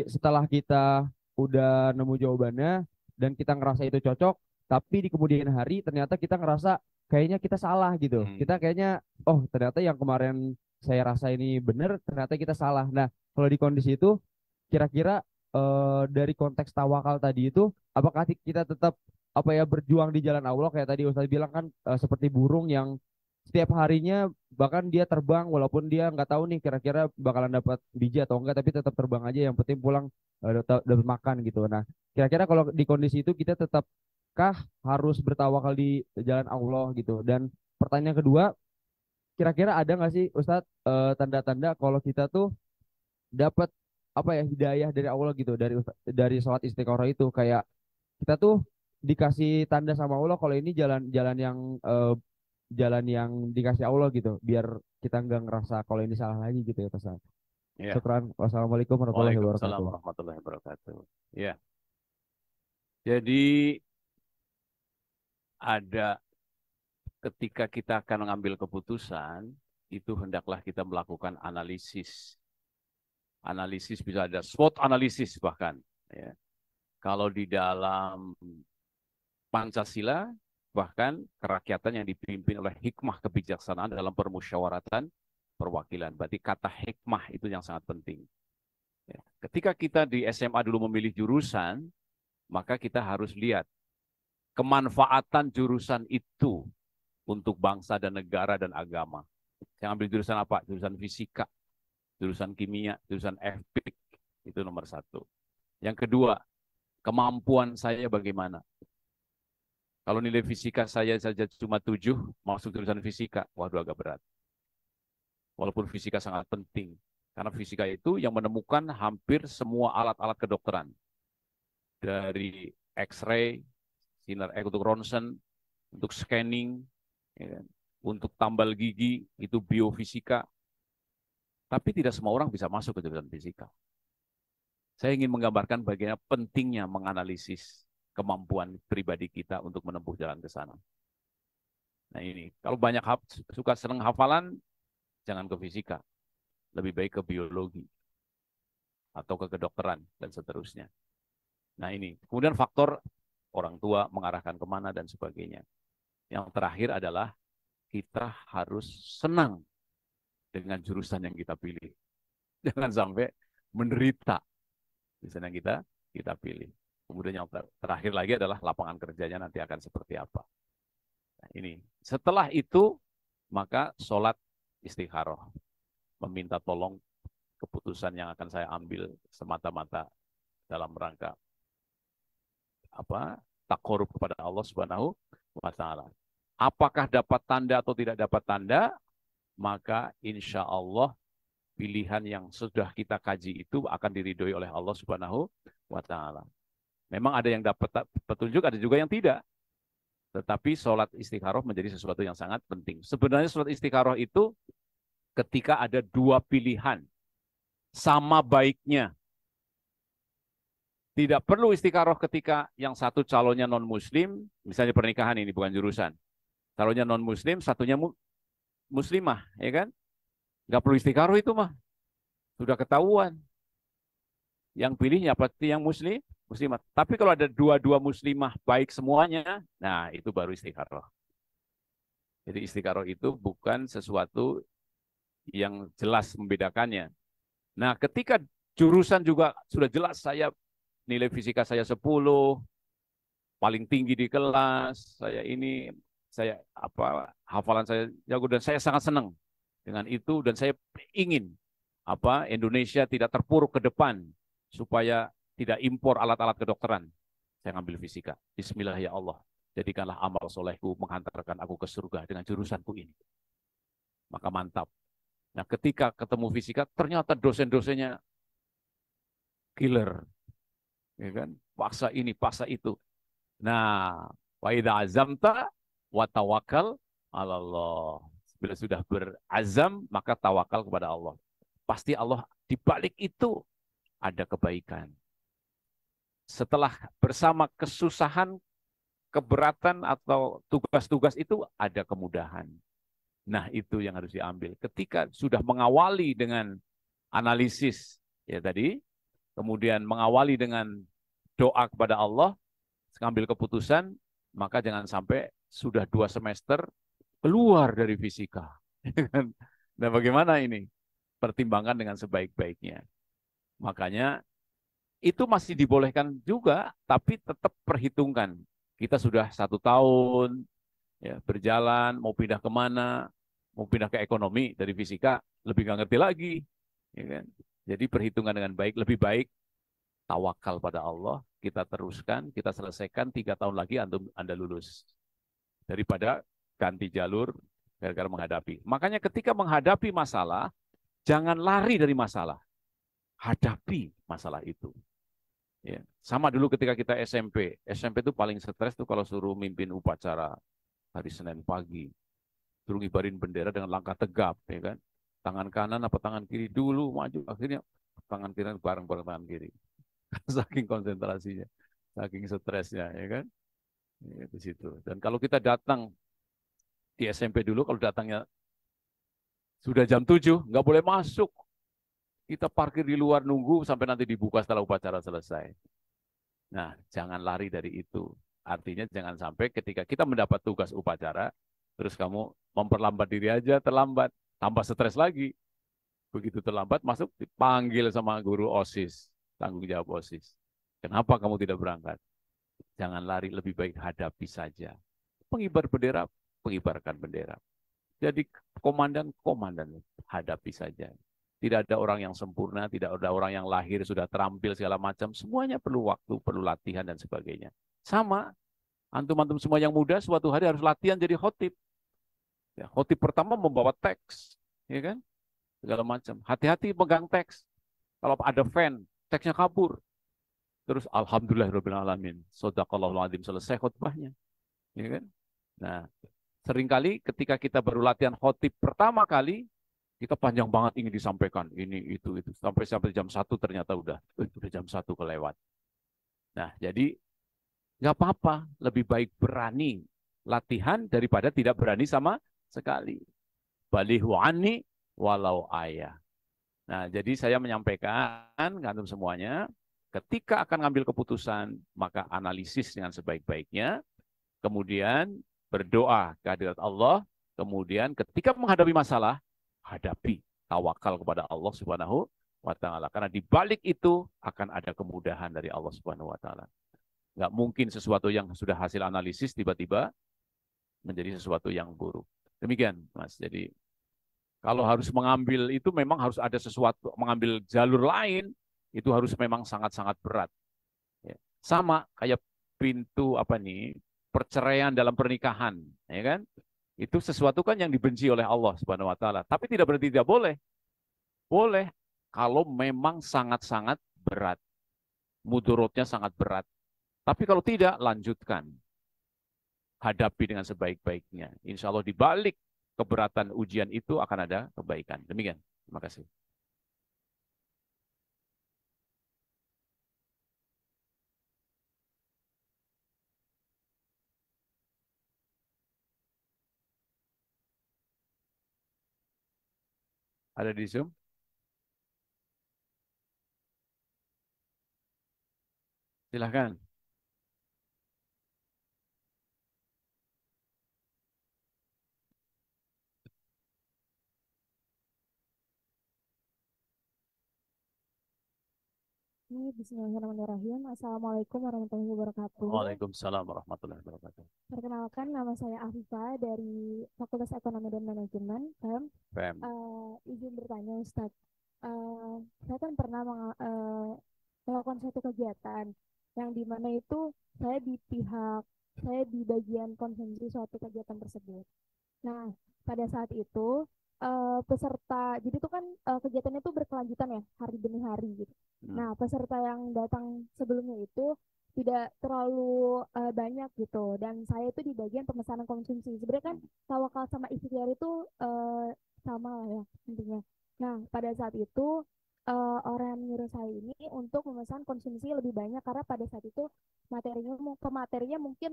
setelah kita udah nemu jawabannya dan kita ngerasa itu cocok, tapi di kemudian hari ternyata kita ngerasa kayaknya kita salah gitu. Kita kayaknya, oh ternyata yang kemarin saya rasa ini benar, ternyata kita salah. Nah, kalau di kondisi itu, kira-kira dari konteks tawakal tadi itu, apakah kita tetap apa ya berjuang di jalan Allah kayak tadi Ustaz bilang kan, seperti burung yang setiap harinya bahkan dia terbang walaupun dia nggak tahu nih kira-kira bakalan dapat biji atau enggak, tapi tetap terbang aja, yang penting pulang dapat makan gitu. Nah, kira-kira kalau di kondisi itu kita tetapkah harus bertawakal di jalan Allah gitu? Dan pertanyaan kedua, kira-kira ada nggak sih Ustadz tanda-tanda kalau kita tuh dapat apa ya hidayah dari Allah gitu, dari sholat istiqoroh itu, kayak kita tuh dikasih tanda sama Allah kalau ini jalan-jalan yang jalan yang dikasih Allah gitu, biar kita nggak ngerasa kalau ini salah lagi gitu ya Ustaz.
Ya.
Syukran. Wassalamualaikum warahmatullahi
Waalaikumsalam
wabarakatuh.
warahmatullahi wabarakatuh. Ya. Jadi ada ketika kita akan mengambil keputusan, itu hendaklah kita melakukan analisis. Analisis bisa ada SWOT analisis bahkan. Ya. Kalau di dalam Pancasila, bahkan kerakyatan yang dipimpin oleh hikmah kebijaksanaan dalam permusyawaratan perwakilan. Berarti kata hikmah itu yang sangat penting. Ya. Ketika kita di SMA dulu memilih jurusan, maka kita harus lihat kemanfaatan jurusan itu untuk bangsa dan negara dan agama. Yang ambil jurusan apa? Jurusan fisika, jurusan kimia, jurusan FPIK. Itu nomor satu. Yang kedua, kemampuan saya bagaimana? Kalau nilai fisika saya saja cuma 7, masuk jurusan fisika, waduh agak berat. Walaupun fisika sangat penting. Karena fisika itu yang menemukan hampir semua alat-alat kedokteran. Dari X-ray, sinar untuk ronsen, untuk scanning, ya kan? Untuk tambal gigi, itu biofisika. Tapi tidak semua orang bisa masuk ke jurusan fisika. Saya ingin menggambarkan bagaimana pentingnya menganalisis kemampuan pribadi kita untuk menempuh jalan ke sana. Nah ini, kalau banyak suka senang hafalan, jangan ke fisika. Lebih baik ke biologi. Atau ke kedokteran, dan seterusnya. Nah ini, kemudian faktor orang tua mengarahkan kemana, dan sebagainya. Yang terakhir adalah, kita harus senang dengan jurusan yang kita pilih. Jangan sampai menderita jurusan yang kita pilih. Kemudian yang terakhir lagi adalah lapangan kerjanya nanti akan seperti apa. Nah, ini. Setelah itu, maka sholat istikharoh. Meminta tolong keputusan yang akan saya ambil semata-mata dalam rangka takorub kepada Allah Subhanahu wa taala. Apakah dapat tanda atau tidak dapat tanda? maka insya Allah pilihan yang sudah kita kaji itu akan diridhoi oleh Allah Subhanahu wa Ta'ala. Memang ada yang dapat petunjuk, ada juga yang tidak. Tetapi sholat istikharah menjadi sesuatu yang sangat penting. Sebenarnya sholat istikharah itu ketika ada dua pilihan, sama baiknya. Tidak perlu istikharah ketika yang satu calonnya non-muslim, misalnya pernikahan ini bukan jurusan. Calonnya non-muslim, satunya muslimah, ya kan? Nggak perlu istikharah itu mah. Sudah ketahuan. Yang pilihnya pasti yang muslimah. Tapi kalau ada dua-dua muslimah baik semuanya, nah itu baru istikharah. Jadi istikharah itu bukan sesuatu yang jelas membedakannya. Nah, ketika jurusan juga sudah jelas saya nilai fisika saya 10, paling tinggi di kelas, saya hafalan saya jago dan saya sangat senang dengan itu dan saya ingin Indonesia tidak terpuruk ke depan supaya tidak impor alat-alat kedokteran. Saya ngambil fisika. Bismillah ya Allah, jadikanlah amal solehku menghantarkan aku ke surga dengan jurusanku ini. Maka mantap. Nah, ketika ketemu fisika, ternyata dosen-dosennya killer, ya kan? Paksa ini, paksa itu. Nah, wa idza azamta wa tawakkal 'ala Allah. Bila sudah berazam, maka tawakal kepada Allah. Pasti Allah di balik itu ada kebaikan. Setelah bersama kesusahan, keberatan atau tugas-tugas itu ada kemudahan. Nah, itu yang harus diambil. Ketika sudah mengawali dengan analisis, ya tadi, kemudian mengawali dengan doa kepada Allah, mengambil keputusan, maka jangan sampai sudah 2 semester keluar dari fisika. Nah, bagaimana ini? Pertimbangkan dengan sebaik-baiknya. Makanya itu masih dibolehkan juga, tapi tetap perhitungkan. Kita sudah 1 tahun ya, berjalan, mau pindah kemana, mau pindah ke ekonomi dari fisika, lebih nggak ngerti lagi. Ya kan? Jadi perhitungan dengan baik, lebih baik tawakal pada Allah, kita teruskan, kita selesaikan 3 tahun lagi Anda lulus. Daripada ganti jalur gara-gara menghadapi. Makanya ketika menghadapi masalah, jangan lari dari masalah. Hadapi masalah itu. Ya. Sama dulu ketika kita SMP. SMP itu paling stres tuh kalau suruh mimpin upacara hari Senin pagi. Suruh ngibarin bendera dengan langkah tegap, ya kan? Tangan kanan apa tangan kiri dulu maju, akhirnya tangan kiri bareng-bareng tangan kiri. Saking konsentrasinya, saking stresnya, ya kan? Itu situ. Dan kalau kita datang di SMP dulu, kalau datangnya sudah jam 7, nggak boleh masuk. Kita parkir di luar nunggu sampai nanti dibuka setelah upacara selesai. Nah, jangan lari dari itu. Artinya jangan sampai ketika kita mendapat tugas upacara, terus kamu memperlambat diri aja, terlambat, tambah stres lagi. Begitu terlambat masuk, dipanggil sama guru OSIS, tanggung jawab OSIS. Kenapa kamu tidak berangkat? Jangan lari, lebih baik hadapi saja. Pengibar bendera, pengibarkan bendera. Jadi komandan, hadapi saja. Tidak ada orang yang sempurna, tidak ada orang yang lahir sudah terampil segala macam. Semuanya perlu waktu, perlu latihan dan sebagainya. Sama, antum-antum semua yang muda suatu hari harus latihan jadi khotib. Ya, khotib pertama membawa teks, ya kan? Segala macam. Hati-hati pegang teks. Kalau ada fan, teksnya kabur. Terus alhamdulillahirobbilalamin, shadaqallahul adzim, selesai khotbahnya. Ya kan? Nah, seringkali ketika kita baru latihan khotib pertama kali, kita panjang banget ingin disampaikan, ini, itu. Sampai jam 1 ternyata udah jam 1 kelewat. Nah, jadi nggak apa-apa, lebih baik berani latihan daripada tidak berani sama sekali. Balighu anni walau ayah. Nah, jadi saya menyampaikan antum semuanya, ketika akan ngambil keputusan, maka analisis dengan sebaik-baiknya, kemudian berdoa kehadirat Allah, kemudian ketika menghadapi masalah, hadapi, tawakal kepada Allah Subhanahu wa Ta'ala. Karena di balik itu akan ada kemudahan dari Allah Subhanahu wa Ta'ala. Nggak mungkin sesuatu yang sudah hasil analisis tiba-tiba menjadi sesuatu yang buruk. Demikian, Mas. Jadi kalau harus mengambil itu memang harus ada sesuatu, mengambil jalur lain itu harus memang sangat-sangat berat. Ya. Sama kayak pintu perceraian dalam pernikahan, ya kan? Itu sesuatu kan yang dibenci oleh Allah Subhanahu wa taala. Tapi tidak berarti tidak boleh. Boleh kalau memang sangat-sangat berat. Mudorotnya sangat berat. Tapi kalau tidak, lanjutkan. Hadapi dengan sebaik-baiknya. Insya Allah di balik keberatan ujian itu akan ada kebaikan. Demikian. Terima kasih. Ada di Zoom? Silahkan.
Bismillahirrahmanirrahim. Assalamualaikum warahmatullahi wabarakatuh.
Waalaikumsalam warahmatullahi wabarakatuh.
Perkenalkan, nama saya Afifah dari Fakultas Ekonomi dan Manajemen, FEM.
Pem.
Izin bertanya, Ustadz. Saya kan pernah melakukan suatu kegiatan yang dimana itu saya di bagian konsumsi suatu kegiatan tersebut. Nah, pada saat itu peserta, jadi itu kan kegiatannya itu berkelanjutan ya, hari demi hari gitu. Nah, peserta yang datang sebelumnya itu tidak terlalu banyak gitu, dan saya itu di bagian pemesanan konsumsi. Sebenarnya kan tawakal sama ikhtiar itu sama lah ya intinya. Nah, pada saat itu orang yang menyuruh saya ini untuk memesan konsumsi lebih banyak karena pada saat itu pematerinya mungkin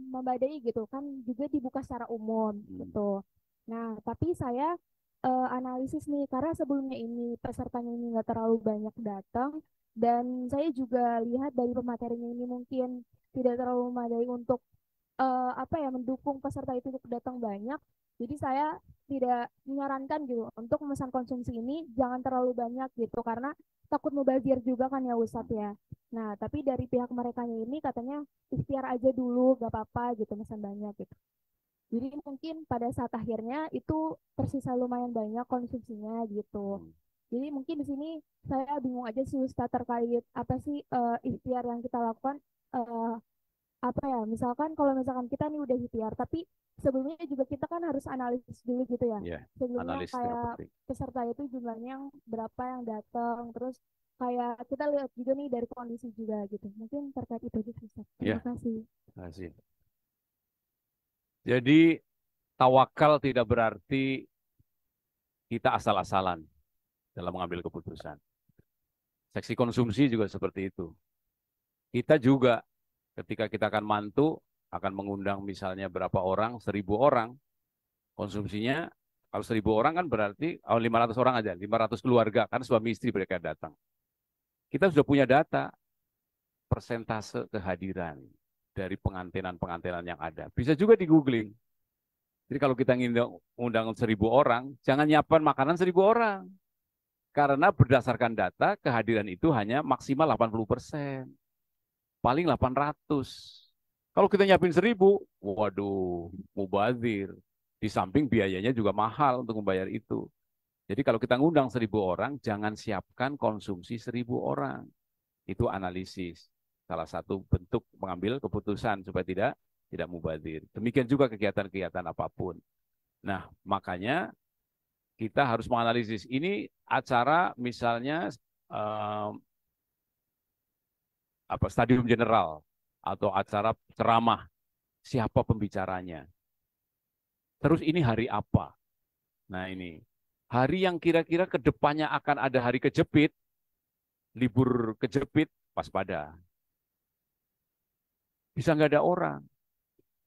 membadai gitu kan, juga dibuka secara umum gitu. Nah, tapi saya analisis nih, karena sebelumnya ini pesertanya ini nggak terlalu banyak datang, dan saya juga lihat dari pematerinya ini mungkin tidak terlalu memadai untuk mendukung peserta itu untuk datang banyak. Jadi saya tidak menyarankan gitu untuk memesan konsumsi ini jangan terlalu banyak gitu, karena takut mubazir juga kan ya Ustadz ya. Nah, tapi dari pihak mereka ini katanya ikhtiar aja dulu, gak apa-apa gitu mesan banyak gitu. Jadi mungkin pada saat akhirnya itu tersisa lumayan banyak konsumsinya gitu. Jadi mungkin di sini saya bingung aja sih Ustadz terkait apa sih ikhtiar yang kita lakukan, misalkan kalau misalkan kita nih udah ikhtiar, tapi sebelumnya juga kita kan harus analisis dulu gitu ya. Sebelumnya kayak peserta itu jumlahnya yang berapa yang datang, terus kayak kita lihat juga nih dari kondisi juga gitu. Mungkin terkait itu juga Ustadz. Terima kasih.
Terima kasih. Jadi tawakal tidak berarti kita asal-asalan dalam mengambil keputusan. Seksi konsumsi juga seperti itu. Kita juga ketika kita akan mantu, akan mengundang misalnya berapa orang, 1.000 orang. Konsumsinya, kalau 1.000 orang kan berarti 500 orang aja, 500 keluarga, kan suami istri mereka datang. Kita sudah punya data, persentase kehadiran dari pengantinan-pengantinan yang ada. Bisa juga di googling. Jadi kalau kita ingin undang 1.000 orang, jangan nyiapkan makanan 1.000 orang. Karena berdasarkan data, kehadiran itu hanya maksimal 80%. Paling 800. Kalau kita nyiapin 1.000, waduh, mubazir. Di samping biayanya juga mahal untuk membayar itu. Jadi kalau kita ngundang 1.000 orang, jangan siapkan konsumsi 1.000 orang. Itu analisis. Salah satu bentuk mengambil keputusan supaya tidak mubazir. Demikian juga kegiatan-kegiatan apapun. Nah, makanya kita harus menganalisis. Ini acara misalnya stadium general atau acara ceramah. Siapa pembicaranya? Terus ini hari apa? Nah ini, hari yang kira-kira ke depannya akan ada hari kejepit, libur kejepit, waspada. Bisa nggak ada orang.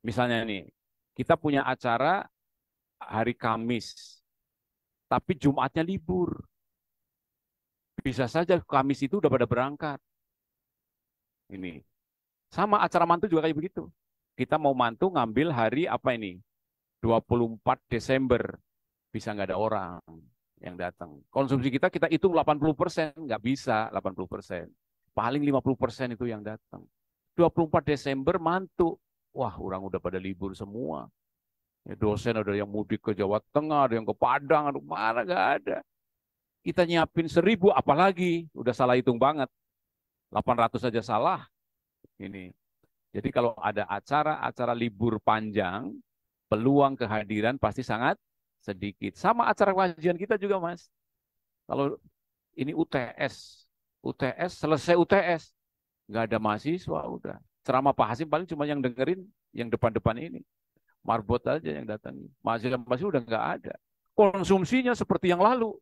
Misalnya nih, kita punya acara hari Kamis, tapi Jumatnya libur. Bisa saja Kamis itu udah pada berangkat. Ini. Sama acara mantu juga kayak begitu. Kita mau mantu ngambil hari apa ini? 24 Desember. Bisa nggak ada orang yang datang. Konsumsi kita hitung 80%. Nggak bisa 80%. Paling 50% itu yang datang. 24 Desember mantu. Wah, orang udah pada libur semua. Ya, dosen ada yang mudik ke Jawa Tengah, ada yang ke Padang, ada mana nggak ada. Kita nyiapin 1.000, apalagi udah salah hitung banget. 800 saja salah. Ini. Jadi kalau ada acara-acara libur panjang, peluang kehadiran pasti sangat sedikit. Sama acara kajian kita juga, Mas. Kalau ini UTS selesai UTS, nggak ada mahasiswa, udah. Ceramah Pak Hasim paling cuma yang dengerin yang depan-depan ini. Marbot aja yang datang. Mahasiswa udah nggak ada. Konsumsinya seperti yang lalu.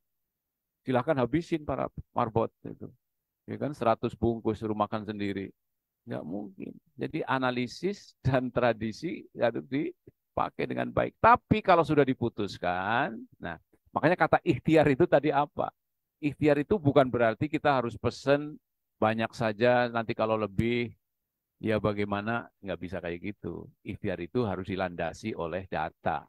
Silahkan habisin para marbot itu. Ya kan 100 bungkus suruh makan sendiri. Nggak mungkin. Jadi analisis dan tradisi harus dipakai dengan baik. Tapi kalau sudah diputuskan, nah makanya kata ikhtiar itu tadi apa? Ikhtiar itu bukan berarti kita harus pesen banyak saja, nanti kalau lebih, ya bagaimana, nggak bisa kayak gitu. Ikhtiar itu harus dilandasi oleh data,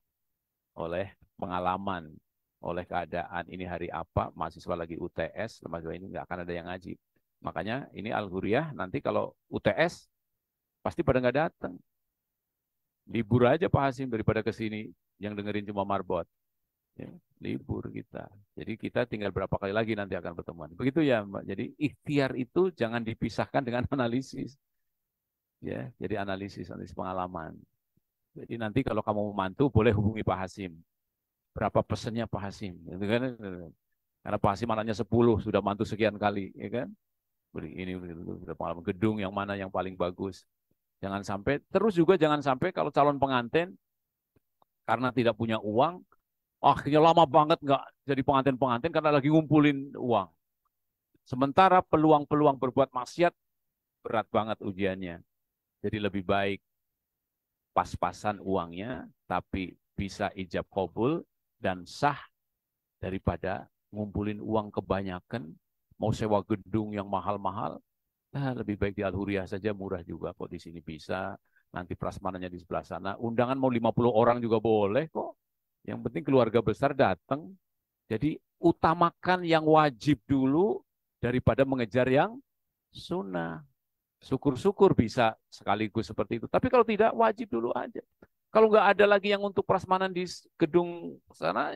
oleh pengalaman, oleh keadaan. Ini hari apa, mahasiswa lagi UTS, mahasiswa ini nggak akan ada yang ngaji. Makanya ini Al-Huriyah nanti kalau UTS pasti pada nggak datang. Libur aja Pak Hasim daripada ke sini yang dengerin cuma marbot. Ya, libur kita. Jadi kita tinggal berapa kali lagi nanti akan pertemuan. Begitu ya, Mbak. Jadi ikhtiar itu jangan dipisahkan dengan analisis. Ya, jadi analisis pengalaman. Jadi nanti kalau kamu mau mantu boleh hubungi Pak Hasim. Berapa pesennya Pak Hasim? Gitu kan? Karena Pak Hasim anaknya 10 sudah mantu sekian kali, ya kan? Ini sudah pengalaman gedung yang mana yang paling bagus. Jangan sampai, terus juga jangan sampai kalau calon pengantin karena tidak punya uang, akhirnya lama banget nggak jadi pengantin-pengantin karena lagi ngumpulin uang. Sementara peluang-peluang berbuat maksiat berat banget ujiannya. Jadi lebih baik pas-pasan uangnya, tapi bisa ijab kabul dan sah daripada ngumpulin uang kebanyakan, mau sewa gedung yang mahal-mahal, lebih baik di Al-Huriyah saja, murah juga kok di sini bisa. Nanti prasmananya di sebelah sana. Undangan mau 50 orang juga boleh kok. Yang penting keluarga besar datang. Jadi utamakan yang wajib dulu daripada mengejar yang sunnah. Syukur-syukur bisa sekaligus seperti itu. Tapi kalau tidak, wajib dulu aja. Kalau nggak ada lagi yang untuk prasmanan di gedung sana,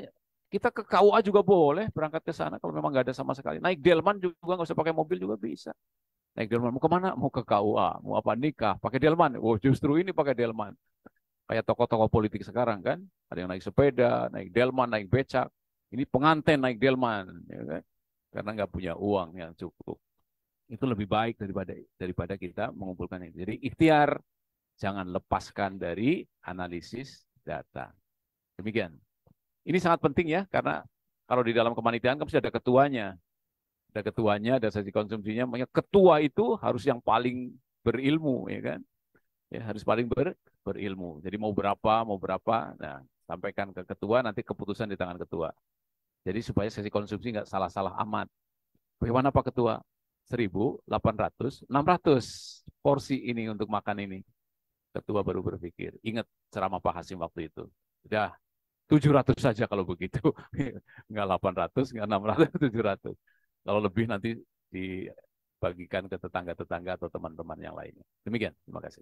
kita ke KUA juga boleh berangkat ke sana kalau memang nggak ada sama sekali. Naik delman juga nggak usah pakai mobil juga bisa. Naik delman mau kemana? Mau ke KUA, mau apa nikah? Pakai delman. Oh justru ini pakai delman. Kayak tokoh-tokoh politik sekarang kan, ada yang naik sepeda, naik delman, naik becak. Ini pengantin naik delman, ya kan? Karena nggak punya uang yang cukup. Itu lebih baik daripada kita mengumpulkan itu. Jadi ikhtiar, jangan lepaskan dari analisis data. Demikian. Ini sangat penting ya, karena kalau di dalam kepanitiaan kan mesti ada ketuanya. Ada ketuanya, ada sesi konsumsinya. Makanya ketua itu harus yang paling berilmu, ya kan? Ya, harus paling berilmu. Jadi mau berapa, nah sampaikan ke ketua, nanti keputusan di tangan ketua. Jadi supaya sesi konsumsi nggak salah-salah amat. Bagaimana Pak Ketua? 1.800, 600 porsi ini untuk makan ini. Ketua baru berpikir. Ingat ceramah Pak Hasim waktu itu. Udah 700 saja kalau begitu. Nggak 800, nggak 600, 700. Kalau lebih nanti dibagikan ke tetangga-tetangga atau teman-teman yang lainnya. Demikian. Terima kasih.